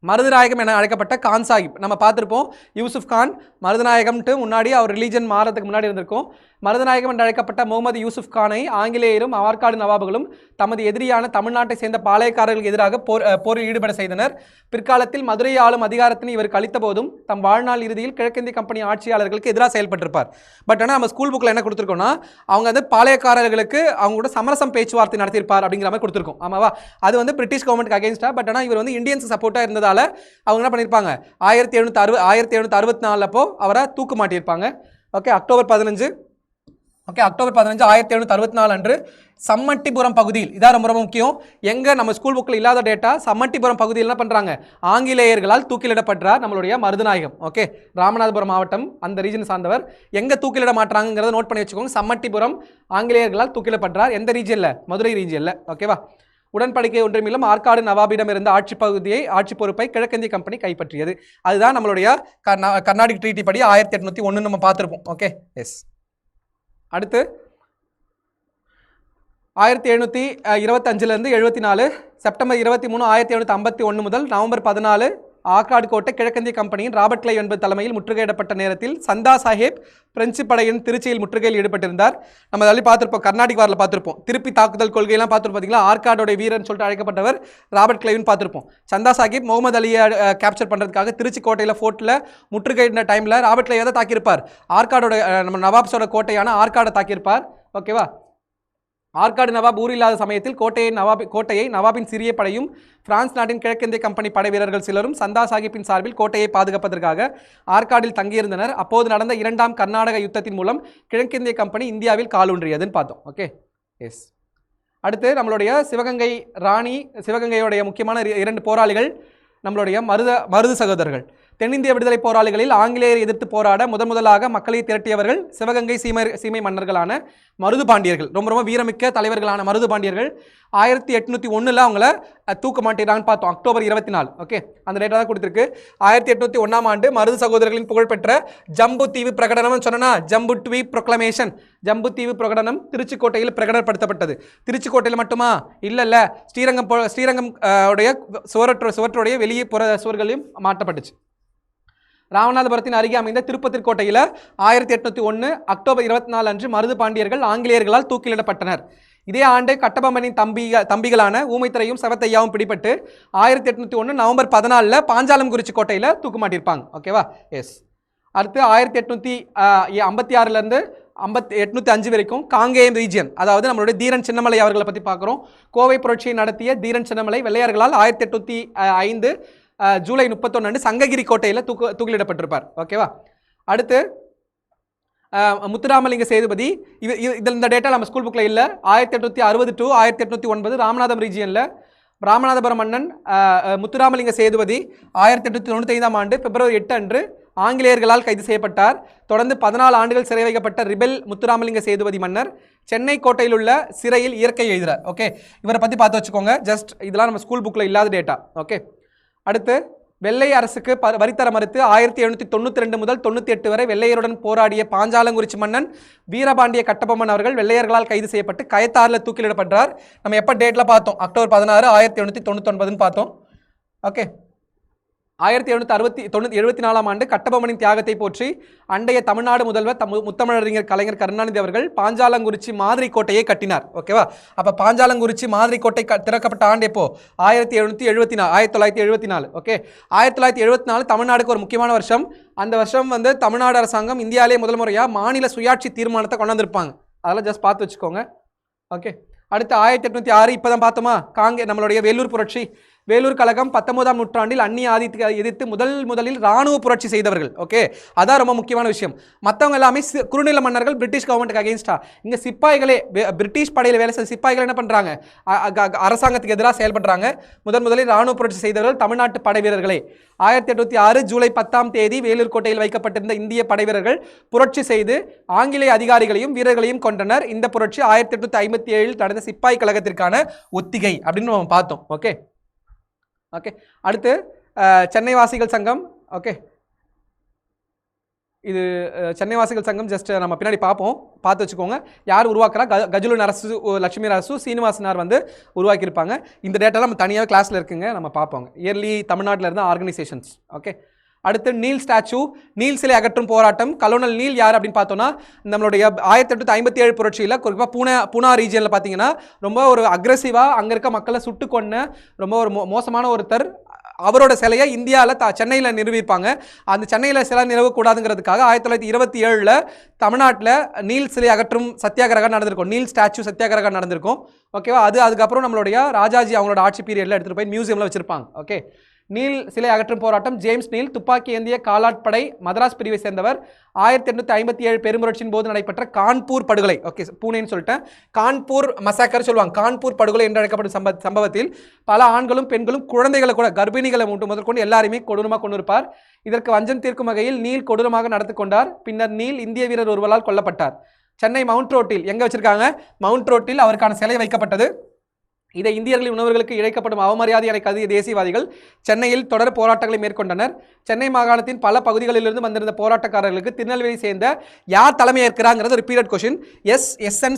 மருதுநாயகம் என அழைக்கப்பட்ட கான் சாஹிப் நம்ம பார்த்துருப்போம். யூசுப் கான் மருதுநாயகம்ட்டு முன்னாடி அவர் ரிலீஜன் மாறதுக்கு முன்னாடி இருந்திருக்கும். மருதுநாயகம் என்று அழைக்கப்பட்ட முகமது யூசுப் கானை ஆங்கிலேயரும் ஆற்காடு நவாபுகளும் தமது எதிரியான தமிழ்நாட்டை சேர்ந்த பாளையக்காரர்களுக்கு எதிராக போரில் ஈடுபட செய்தனர். பிற்காலத்தில் மதுரை ஆளும் அதிகாரத்தினை இவர் கழித்த போதும் தம் வாழ்நாள் இறுதியில் கிழக்கிந்திய கம்பெனி ஆட்சியாளர்களுக்கு எதிராக செயல்பட்டிருப்பார். பட் ஆனால் நம்ம ஸ்கூல் புக்கில் என்ன கொடுத்துருக்கோம்னா அவங்க வந்து பாளையக்காரர்களுக்கு அவங்க கூட சமரசம் பேச்சுவார்த்தை நடத்தியிருப்பார் அப்படிங்கிற மாதிரி கொடுத்துருக்கோம். ஆமாவா? அது வந்து பிரிட்டிஷ் கவர்மெண்ட்க்கு அகேன்ஸ்டா. பட் ஆனால் இவர் வந்து இந்தியன்ஸ் சப்போர்ட்டாக இருந்ததால் அவங்க என்ன பண்ணியிருப்பாங்க 1764 அப்போ அவரை தூக்கு மாட்டியிருப்பாங்க. ஓகே, அக்டோபர் 15 1764 அன்று சம்மட்டிபுரம் பகுதியில், இதான் ரொம்ப ரொம்ப முக்கியம், எங்க நம்ம ஸ்கூல் புக்கில் இல்லாத டேட்டா, சம்மட்டிபுரம் பகுதியில் என்ன பண்றாங்க, ஆங்கிலேயர்களால் தூக்கிலிடப்படுறார் நம்மளுடைய மருதுநாயகம். ஓகே, ராமநாதபுரம் மாவட்டம் அந்த ரீஜன் சார்ந்தவர். எங்க தூக்கிலிட மாட்டாங்கிறத நோட் பண்ணி வச்சுக்கோங்க. சம்மட்டிபுரம் ஆங்கிலேயர்களால் தூக்கிலிடப்படுறார். எந்த ரீஜியன்ல? மதுரை ரீஜியன்ல. ஓகேவா? உடன்படிக்கை ஒன்றுமில்லும் ஆற்காடு நவாபிடம் இருந்த ஆட்சி பொறுப்பை கிழக்கிந்திய கம்பெனி கைப்பற்றியது. அதுதான் நம்மளுடைய கர்நாடிக் ட்ரீட்டி படி 1801 நம்ம பார்த்துருப்போம். Okay, yes. அடுத்து 1725 74 செப்டம்பர் 23 1751 முதல் நவம்பர் 14 ஆற்காடு கோட்டை கிழக்கிந்திய கம்பெனியின் ராபர்ட் கிளைவ் என்பது தலைமையில் முற்றுகையிடப்பட்ட நேரத்தில் சந்தா சாஹேப் பிரெஞ்சு படையின் திருச்சியில் முற்றுகையில் ஈடுபட்டிருந்தார். நம்ம அதில் பார்த்துருப்போம், கர்நாடிக் வாரில் பார்த்துருப்போம். திருப்பி தாக்குதல் கொள்கையெல்லாம் பார்த்துருப்போம். பார்த்தீங்களா? ஆற்காடோட வீரன் சொல்லிட்டு அழைக்கப்பட்டவர் ராபர்ட் கிளைவ்னு பார்த்துருப்போம். சந்தா சாஹிப் முகமது அலியை கேப்சர் பண்ணுறதுக்காக திருச்சி கோட்டையில் ஃபோர்ட்டில் முற்றுகையிட டைமில் ராபர்ட் கிளைவ் தான் தாக்கியிருப்பார். ஆற்காடோட நம்ம நவாப்ஸோட கோட்டையான ஆற்காடை தாக்கியிருப்பார். ஓகேவா? ஆற்காடு நவாப் ஊர் இல்லாத சமயத்தில் கோட்டையை நவாபின் சிறிய படையும் பிரான்ஸ் நாட்டின் கிழக்கிந்திய கம்பெனி படை வீரர்கள் சிலரும் சந்தா சாஹிப்பின் சார்பில் கோட்டையை பாதுகாப்பதற்காக ஆற்காடில் தங்கியிருந்தனர். அப்போது நடந்த 2ஆம் கர்நாடக யுத்தத்தின் மூலம் கிழக்கிந்திய கம்பெனி இந்தியாவில் காலூன்றியதுன்னு பார்த்தோம். Okay, yes. அடுத்து நம்மளுடைய சிவகங்கையோடைய முக்கியமான 2 போராளிகள் நம்மளுடைய மருது சகோதரர்கள். தென்னிந்திய விடுதலை போராளிகளில் ஆங்கிலேயரை எதிர்த்து போராட முதலாக மக்களை திரட்டியவர்கள் சிவகங்கை சீமை மன்னர்களான மருது பாண்டியர்கள். ரொம்ப ரொம்ப வீரமிக்க தலைவர்களான மருது பாண்டியர்கள் 1801 அவங்கள தூக்க மாட்டேறாங்கன்னு பார்த்தோம். அக்டோபர் 24. ஓகே, அந்த டேட்டா தான் கொடுத்துருக்கு. 1801 ஆண்டு மருது சகோதரர்களின் புகழ்பெற்ற ஜம்பு தீவு பிரகடனம் சொன்னா, ஜம்பு ட்வீப் ப்ரொக்ளமேஷன், ஜம்பு தீவு பிரகடனம் திருச்சிக்கோட்டையில் பிரகடனப்படுத்தப்பட்டது. திருச்சிக்கோட்டையில் மட்டுமா? இல்ல, ஸ்ரீரங்கம் உடைய சுவற்றுடைய வெளியே புற சுவர்களையும் மாற்றப்பட்டுச்சு. ராமநாதபுரத்தின் அருகே அமைந்த திருப்பத்தூர் கோட்டையில் 1801 அக்டோபர் 24 அன்று மருது பாண்டியர்கள் ஆங்கிலேயர்களால் தூக்கிலிடப்பட்டனர். இதே ஆண்டு கட்டபொம்மனின் தம்பிகளான ஊமைத்துறையும் செவத்தையாவும் பிடிபட்டு 1801 நவம்பர் 14 பாஞ்சாலங்குறிச்சி கோட்டையில் தூக்கு மாட்டியிருப்பாங்க. ஓகேவா? எஸ். அடுத்து 1856 805 வரைக்கும் காங்கேயம் ரீஜியன், அதாவது நம்மளுடைய தீரன் சின்னமலை அவர்களை பற்றி பார்க்குறோம். கோவை புரட்சியை நடத்திய தீரன் சின்னமலை வெள்ளையர்களால் 1805 ஜூலை 31 அன்று சங்ககிரி கோட்டையில் தூக்கிலிடப்பட்டிருப்பார். ஓகேவா? அடுத்து முத்துராமலிங்க சேதுபதி, இந்த டேட்டா நம்ம ஸ்கூல் புக்கில் இல்லை. 1860 to 1809 ராமநாதபுரம் ரீஜியனில் ராமநாதபுரம் மன்னன் முத்துராமலிங்க சேதுபதி 1895 ஆண்டு பிப்ரவரி 8 அன்று ஆங்கிலேயர்களால் கைது செய்யப்பட்டார். தொடர்ந்து 14 ஆண்டுகள் சிறை வைக்கப்பட்ட ரிபெல் முத்துராமலிங்க சேதுபதி மன்னர் சென்னை கோட்டையில் உள்ள சிறையில் இயற்கை எழுதுறார். ஓகே, இவரை பற்றி பார்த்து வச்சுக்கோங்க. ஜஸ்ட் இதெல்லாம் நம்ம ஸ்கூல் புக்கில் இல்லாத டேட்டா. ஓகே, அடுத்து வெள்ளை அரசுக்கு வரித்தர மறுத்து 1792 முதல் 98 வரை வெள்ளையருடன் போராடிய பாஞ்சாலங்குறிச்சி மன்னன் வீரபாண்டிய கட்டபொம்மன் அவர்கள் வெள்ளையர்களால் கைது செய்யப்பட்டு கயத்தாறில் தூக்கிலிடப்படுறார். நம்ம எப்போ டேட்டில் பார்த்தோம்? அக்டோபர் 16 1799 பார்த்தோம். ஓகே, 1774 ஆண்டு கட்டபொம்மனின் தியாகத்தை போற்றி அண்டைய தமிழ்நாடு முதல்வர் முத்தமிழறிஞர் கலைஞர் கருணாநிதி அவர்கள் பாஞ்சாலங்குறிச்சி மாதிரி கோட்டையை கட்டினார். ஓகேவா? அப்போ பாஞ்சாலங்குறிச்சி மாதிரி கோட்டை திறக்கப்பட்ட ஆண்டு எப்போ? 1974. ஓகே, 1974 தமிழ்நாடுக்கு ஒரு முக்கியமான வருஷம். அந்த வருஷம் வந்து தமிழ்நாடு அரசாங்கம் இந்தியாவிலே முதல் முறையாக மாநில சுயாட்சி தீர்மானத்தை கொண்டு வந்திருப்பாங்க. அதெல்லாம் ஜஸ்ட் பார்த்து வச்சுக்கோங்க. ஓகே, அடுத்து 1806 இப்போ தான் பார்த்தோமா, நம்மளுடைய வேலூர் புரட்சி. வேலூர் கழகம் 19ஆம் நூற்றாண்டில் அந்நிய ஆதிக்கத்தை எதிர்த்து முதலில் இராணுவ புரட்சி செய்தவர்கள். ஓகே, அதான் ரொம்ப முக்கியமான விஷயம். மற்றவங்க எல்லாமே குறுநில மன்னர்கள், பிரிட்டிஷ் கவர்மெண்ட்டுக்கு அகேன்ஸ்டா. இங்கே சிப்பாய்களே, பிரிட்டிஷ் படையில் வேலை செய்த சிப்பாய்கள் என்ன பண்ணுறாங்க? அரசாங்கத்துக்கு எதிராக செயல்படுறாங்க. முதலில் இராணுவ புரட்சி செய்தவர்கள் தமிழ்நாட்டு படை வீரர்களே. 1806 ஜூலை 10ஆம் தேதி வேலூர் கோட்டையில் வைக்கப்பட்டிருந்த இந்திய படை வீரர்கள் புரட்சி செய்து ஆங்கிலேய அதிகாரிகளையும் வீரர்களையும் கொண்டனர். இந்த புரட்சி 1857 நடந்த சிப்பாய் கழகத்திற்கான ஒத்திகை அப்படின்னு நம்ம பார்த்தோம். ஓகே, அடுத்து சென்னை வாசிகள் சங்கம். ஓகே, இது சென்னை வாசிகள் சங்கம் ஜஸ்ட் நம்ம பின்னாடி பார்ப்போம், பார்த்து வச்சுக்கோங்க. யார் உருவாக்குறா? கஜுலு நரசு, லட்சுமி நரசு, சீனிவாசனார் வந்து உருவாக்கியிருப்பாங்க. இந்த டேட்டா நம்ம தனியாக கிளாஸில் இருக்குங்க, நம்ம பார்ப்போங்க. இயர்லி தமிழ்நாட்டில் இருந்த ஆர்கனைசேஷன்ஸ். ஓகே, அடுத்து நீல் ஸ்டாச்சு, நீல் சிலை அகற்றும் போராட்டம். கலோனல் நீல் யார் அப்படின்னு பார்த்தோன்னா, நம்மளுடைய 1857 புரட்சியில் குறிப்பாக பூனா ரீஜியனில் பார்த்தீங்கன்னா ரொம்ப ஒரு அக்ரெசிவாக அங்கே இருக்க மக்களை சுட்டு கொன்ன ரொம்ப ஒரு மோசமான ஒருத்தர். அவரோட சிலையை இந்தியாவில் சென்னையில் நிறுவிப்பாங்க. அந்த சென்னையில் சிலை நிறுவக்கூடாதுங்கிறதுக்காக 1927 தமிழ்நாட்டில் நீல் சிலை அகற்றும் சத்தியாகிரகம் நடந்திருக்கும், நீல் ஸ்டாச்சு சத்தியாகிரகம் நடந்திருக்கும். ஓகேவா, அதுக்கப்புறம் நம்மளுடைய ராஜாஜி அவங்களோட ஆட்சி பீரியடில் எடுத்துகிட்டு போய் மியூசியமில் வச்சுருப்பாங்க. ஓகே, நீல் சிலை அகற்றும் போராட்டம். ஜேம்ஸ் நீல் துப்பாக்கி ஏந்திய காலாட்படை மதராஸ் பிரிவை சேர்ந்தவர். 1857 பெரும்புரட்சியின் போது நடைபெற்ற கான்பூர் படுகொலை, ஓகே பூனேன்னு சொல்லிட்டேன், கான்பூர் மசாக்கர் சொல்லுவாங்க, கான்பூர் படுகொலை என்று அழைக்கப்படும் சம்பவத்தில் பல ஆண்களும் பெண்களும் குழந்தைகளை கூட கர்ப்பிணிகளை முதற்கொண்டு எல்லாருமே கொடூரமாக கொண்டிருப்பார். இதற்கு வஞ்சம் தீர்க்கும் வகையில் நீல் கொடூரமாக நடந்து கொண்டார். பின்னர் நீல் இந்திய வீரர் ஒருவரால் கொல்லப்பட்டார். சென்னை மவுண்ட் ரோட்டில் எங்கே வச்சிருக்காங்க? மவுண்ட் ரோட்டில் அவருக்கான சிலை வைக்கப்பட்டது. இதை இந்தியர்களின் உணவர்களுக்கு இழைக்கப்படும் அவமரியாதை கருதிய தேசியவாதிகள் சென்னையில் தொடர் போராட்டங்களை மேற்கொண்டனர். சென்னை மாகாணத்தின் பல பகுதிகளிலிருந்து வந்திருந்த போராட்டக்காரர்களுக்கு திருநெல்வேலி சேர்ந்த யார் தலைமையேற்கிறாங்கிறது ஒரு period question. SN.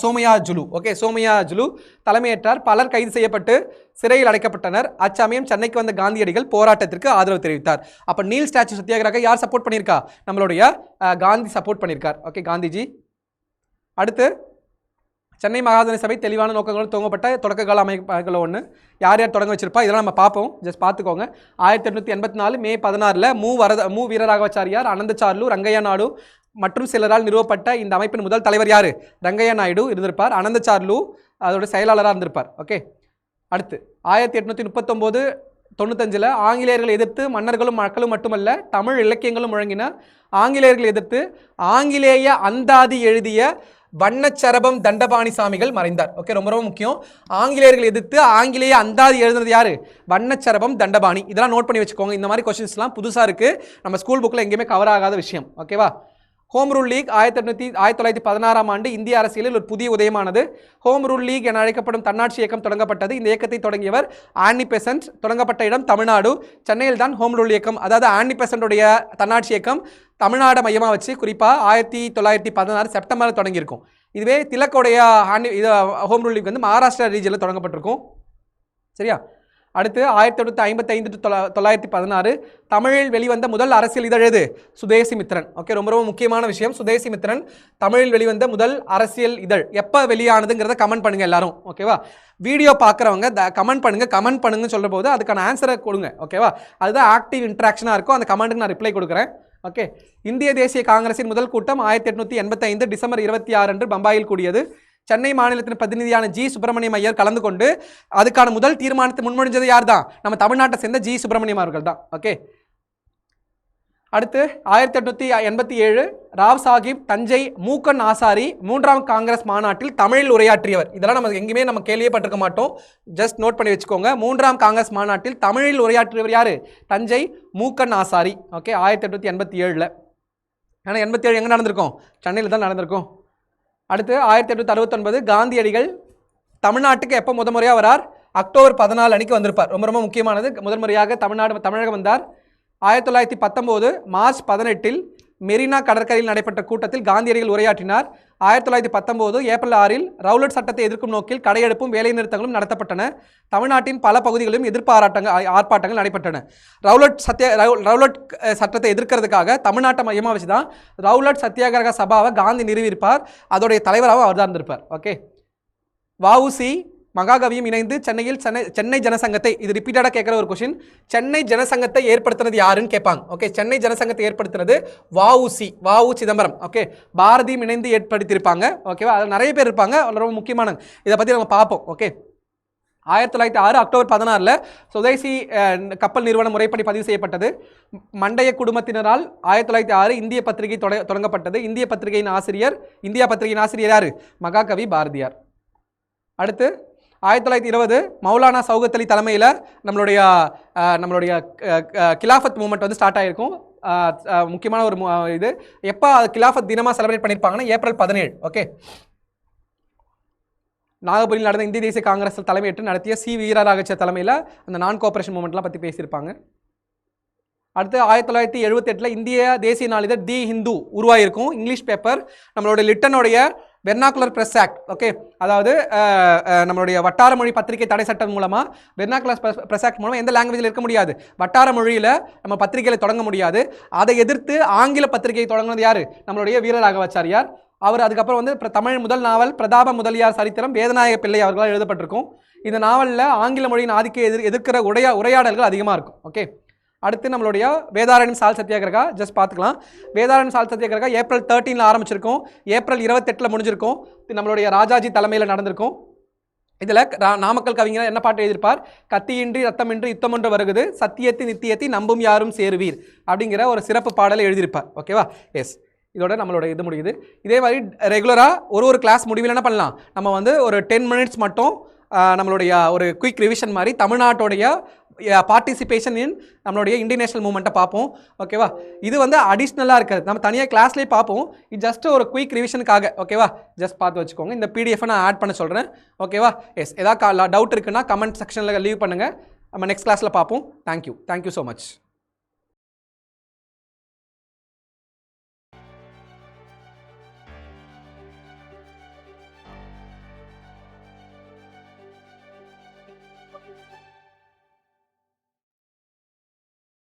Somayajulu. Okay, Somayajulu தலைமையேற்றார். பலர் கைது செய்யப்பட்டு சிறையில் அடைக்கப்பட்டனர். அச்சமயம் சென்னைக்கு வந்த காந்தியடிகள் போராட்டத்திற்கு ஆதரவு தெரிவித்தார். அப்போ நீல் ஸ்டாச்சு சத்தியாகிரக யார் சப்போர்ட் பண்ணியிருக்கா? நம்மளுடைய காந்தி சப்போர்ட் பண்ணியிருக்கார். ஓகே, காந்திஜி. அடுத்து சென்னை மாகாண சபை தெளிவான நோக்கங்களோடு துவங்கப்பட்ட தொடக்க கால அமைப்புகள் ஒன்று. யார் யார் தொடங்க வச்சிருப்பா இதெல்லாம் நம்ம பார்ப்போம், ஜஸ்ட் பார்த்துக்கோங்க. 1884 மே 16 மு வீரராகவாச்சாரியார், அனந்தசார்லு, ரங்கையா நாயுடு மற்றும் சிலரால் நிறுவப்பட்ட இந்த அமைப்பின் முதல் தலைவர் யார்? ரங்கையா நாயுடு இருந்திருப்பார். அனந்தசார்லு அதோட செயலாளராக இருந்திருப்பார். ஓகே, அடுத்து 1839-95 ஆங்கிலேயர்களை எதிர்த்து மன்னர்களும் மக்களும் மட்டுமல்ல தமிழ் இலக்கியங்களும் முழங்கின. ஆங்கிலேயர்களை எதிர்த்து ஆங்கிலேய அந்தாதி எழுதிய வண்ணச்சரபம் தண்டபாணி சாமிகள் மறைந்தார். ஓகே, ரொம்ப ரொம்ப முக்கியம். ஆங்கிலேயர்கள் எதிர்த்து ஆங்கிலேய அந்தாதி எழுதுனது யாரு? வண்ணச்சரபம் தண்டபாணி. இதெல்லாம் நோட் பண்ணி வச்சுக்கோங்க. இந்த மாதிரி கொஸ்டின்ஸ்லாம் புதுசாக இருக்குது, நம்ம ஸ்கூல் புக்கில் எங்கேயுமே கவர் ஆகாத விஷயம். ஓகேவா. ஹோம் ரூல் லீக் 1916 இந்திய அரசியலில் ஒரு புதிய உதயமானது. ஹோம் ரூல் லீக் என அழைக்கப்படும் தன்னாட்சி இயக்கம் தொடங்கப்பட்டது. இந்த இயக்கத்தை தொடங்கியவர் ஆன்னி பெசன்ட். தொடங்கப்பட்ட இடம் தமிழ்நாடு. சென்னையில் தான் ஹோம் ரூல் இயக்கம், அதாவது ஆன்னி பெசன்ட்டுடைய தன்னாட்சி இயக்கம் தமிழ்நாடு மையமாக வச்சு குறிப்பாக 1916 செப்டம்பரில் தொடங்கியிருக்கும். இதுவே திலக்கோடைய ஹோம் ரூல் லீக் வந்து மகாராஷ்டிரா ரீஜனில் தொடங்கப்பட்டிருக்கும். சரியா. அடுத்து 1855-916 தமிழில் வெளிவந்த முதல் அரசியல் இதழ் எது? சுதேசி மித்திரன். ஓகே, ரொம்ப ரொம்ப முக்கியமான விஷயம். சுதேசி மித்திரன் தமிழில் வெளிவந்த முதல் அரசியல் இதழ். எப்போ வெளியானதுங்கிறத கமெண்ட் பண்ணுங்க எல்லாரும். ஓகேவா. வீடியோ பார்க்குறவங்க கமெண்ட் பண்ணுங்க சொல்கிற போது அதுக்கான ஆன்சரை கொடுங்க. ஓகேவா, அதுதான் ஆக்டிவ் இன்ட்ராக்ஷனாக இருக்கும். அந்த கமெண்ட்டுக்கு நான் ரிப்ளை கொடுக்குறேன். ஓகே, இந்திய தேசிய காங்கிரஸின் முதல் கூட்டம் 1885 டிசம்பர் 26 அன்று பம்பாயில் கூடியது. சென்னை மாநிலத்தின் பிரதிநிதியான ஜி சுப்பிரமணியம் ஐயர் கலந்து கொண்டு அதுக்கான முதல் தீர்மானத்தை முன்மொழிஞ்சது யார் தான்? நம்ம தமிழ்நாட்டை சேர்ந்த ஜி சுப்பிரமணியம் அவர்கள் தான். ஓகே, அடுத்து 1887 ராவ் சாஹிப் தஞ்சை மூக்கன் ஆசாரி 3ஆம் காங்கிரஸ் மாநாட்டில் தமிழில் உரையாற்றியவர். இதெல்லாம் நம்ம எங்கேயுமே நம்ம கேள்விப்பட்டிருக்க மாட்டோம், ஜஸ்ட் நோட் பண்ணி வச்சுக்கோங்க. 3ஆம் காங்கிரஸ் மாநாட்டில் தமிழில் உரையாற்றியவர் யார்? தஞ்சை மூக்கன் ஆசாரி. ஓகே, 1887. ஆனால் 87 எங்கே நடந்திருக்கும்? சென்னையில் தான் நடந்திருக்கும். அடுத்து 1869 காந்தியடிகள் தமிழ்நாட்டுக்கு எப்போ முறையாக வரார்? அக்டோபர் 14 அன்னைக்கு வந்திருப்பார். ரொம்ப ரொம்ப முக்கியமானது. முதல் முறையாக தமிழகம் வந்தார். 1919 மார்ச் 18 மெரினா கடற்கரையில் நடைபெற்ற கூட்டத்தில் காந்தியடிகள் உரையாற்றினார். 1919 ஏப்ரல் 6 ரவுலட் சட்டத்தை எதிர்க்கும் நோக்கில் கடையெடுப்பும் வேலைநிறுத்தங்களும் நடத்தப்பட்டன. தமிழ்நாட்டின் பல பகுதிகளிலும் எதிர்ப்பு ஆர்ப்பாட்டங்கள் நடைபெற்றன. ரவுலட் சட்டத்தை எதிர்க்கிறதுக்காக தமிழ்நாட்டை மையமாக வச்சு தான் ரவுலட் சத்தியாகிரக சபாவை காந்தி நிறுவியிருப்பார். அதோடைய தலைவராக அவர் தான் இருந்திருப்பார். ஓகே, வஉசி மகாகவியும் இணைந்து சென்னை ஜனசங்கத்தை, இது ரிப்பீட்டடாக கேட்குற ஒரு கொஸ்டின், சென்னை ஜனசங்கத்தை ஏற்படுத்தினது யாருன்னு கேட்பாங்க. ஓகே, சென்னை ஜனசங்கத்தை ஏற்படுத்தினது வஉ சிதம்பரம். ஓகே, பாரதியும் இணைந்து ஏற்படுத்தியிருப்பாங்க. ஓகேவா, அதில் நிறைய பேர் இருப்பாங்க, ரொம்ப முக்கியமான இதை பற்றி நம்ம பார்ப்போம். ஓகே, 1906 அக்டோபர் 16 சுதேசி கப்பல் நிறுவனம் முறைப்படி பதிவு செய்யப்பட்டது. மண்டைய குடும்பத்தினரால் 1906 இந்திய பத்திரிகை தொடங்கப்பட்டது. இந்தியா பத்திரிகையின் ஆசிரியர் யார்? மகாகவி பாரதியார். அடுத்து 1920 மௌலானா சௌகத் அலி தலைமையில் நம்மளுடைய கிலாஃபத் மூமெண்ட் வந்து ஸ்டார்ட் ஆகிருக்கும். முக்கியமான ஒரு இது எப்போ கிலாஃபத் தினமாக செலிப்ரேட் பண்ணியிருப்பாங்கன்னா ஏப்ரல் 17. ஓகே, நாகபுரியில் நடந்த இந்திய தேசிய காங்கிரஸ் தலைமையேற்று நடத்திய சி வீரராகவ தலைமையில் அந்த நான் கோஆபரேஷன் மூமெண்ட்லாம் பற்றி பேசியிருப்பாங்க. அடுத்து 1978 இந்திய தேசிய நாளிதழ் தி ஹிந்து உருவாயிருக்கும் இங்கிலீஷ் பேப்பர். நம்மளுடைய லிட்டனுடைய வெர்னாக்குலர் பிரஸ் ஆக்ட், ஓகே, அதாவது நம்மளுடைய வட்டார மொழி பத்திரிகை தடை சட்டம் மூலமாக வெர்னாக்குலர் பிரஸ் ஆக்ட் மூலமாக எந்த லாங்குவேஜில் இருக்க முடியாது, வட்டார மொழியில் நம்ம பத்திரிகைகளை தொடங்க முடியாது. அதை எதிர்த்து ஆங்கில பத்திரிகையை தொடங்கினது யார்? நம்மளுடைய வீரராகவாச்சாரியார். அவர் அதுக்கப்புறம் வந்து தமிழ் முதல் நாவல் பிரதாப முதலியார் சரித்திரம் வேதநாயக பிள்ளை அவர்களால் எழுதப்பட்டிருக்கும். இந்த நாவலில் ஆங்கில மொழியின் ஆதிக்க எதிர்க்கிற உரையாடல்கள் அதிகமாக இருக்கும். ஓகே, அடுத்து நம்மளுடைய வேதாரண்யம் சால் சத்தியாகிரகா ஜஸ்ட் பார்த்துக்கலாம். வேதாரண்யம் சால் சத்தியாகிரகா ஏப்ரல் 13 ஆரம்பிச்சிருக்கும், ஏப்ரல் 28 முடிஞ்சிருக்கும். நம்மளுடைய ராஜாஜி தலைமையில் நடந்திருக்கும். இதில் நாமக்கல் கவிஞர் என்ன பாட்டு எழுதியிருப்பார்? கத்தியின்றி ரத்தமின்றி யுத்தமொன்று வருகுது, சத்தியத்தி நித்தியத்தி நம்பும் யாரும் சேருவீர் அப்படிங்கிற ஒரு சிறப்பு பாடலை எழுதியிருப்பார். ஓகேவா? எஸ், இதோட நம்மளோட இது முடியுது. இதே மாதிரி ரெகுலராக ஒரு கிளாஸ் முடிவில் என்ன பண்ணலாம், நம்ம வந்து ஒரு 10 மினிட்ஸ் மட்டும் நம்மளுடைய ஒரு குயிக் ரிவிஷன் மாதிரி தமிழ்நாட்டுடைய பார்ட்டிசிபேஷன் இன் நம்மளுடைய இந்தியன் நேஷனல் மூவ்மெண்ட்டை பார்ப்போம். ஓகேவா? இது வந்து அடிஷ்னலாக இருக்காது, நம்ம தனியாக கிளாஸ்லேயே பார்ப்போம். இது ஜஸ்ட் ஒரு குயிக் ரிவிஷனுக்காக. ஓகேவா? ஜஸ்ட் பார்த்து வச்சுக்கோங்க. இந்த பிடிஎஃப் நான் ஆட் பண்ண சொல்கிறேன். ஓகேவா? எஸ், ஏதாவது டவுட் இருக்குன்னா கமெண்ட் செக்ஷனில் லீவ் பண்ணுங்கள். நம்ம நெக்ஸ்ட் கிளாஸில் பார்ப்போம். Thank you so much.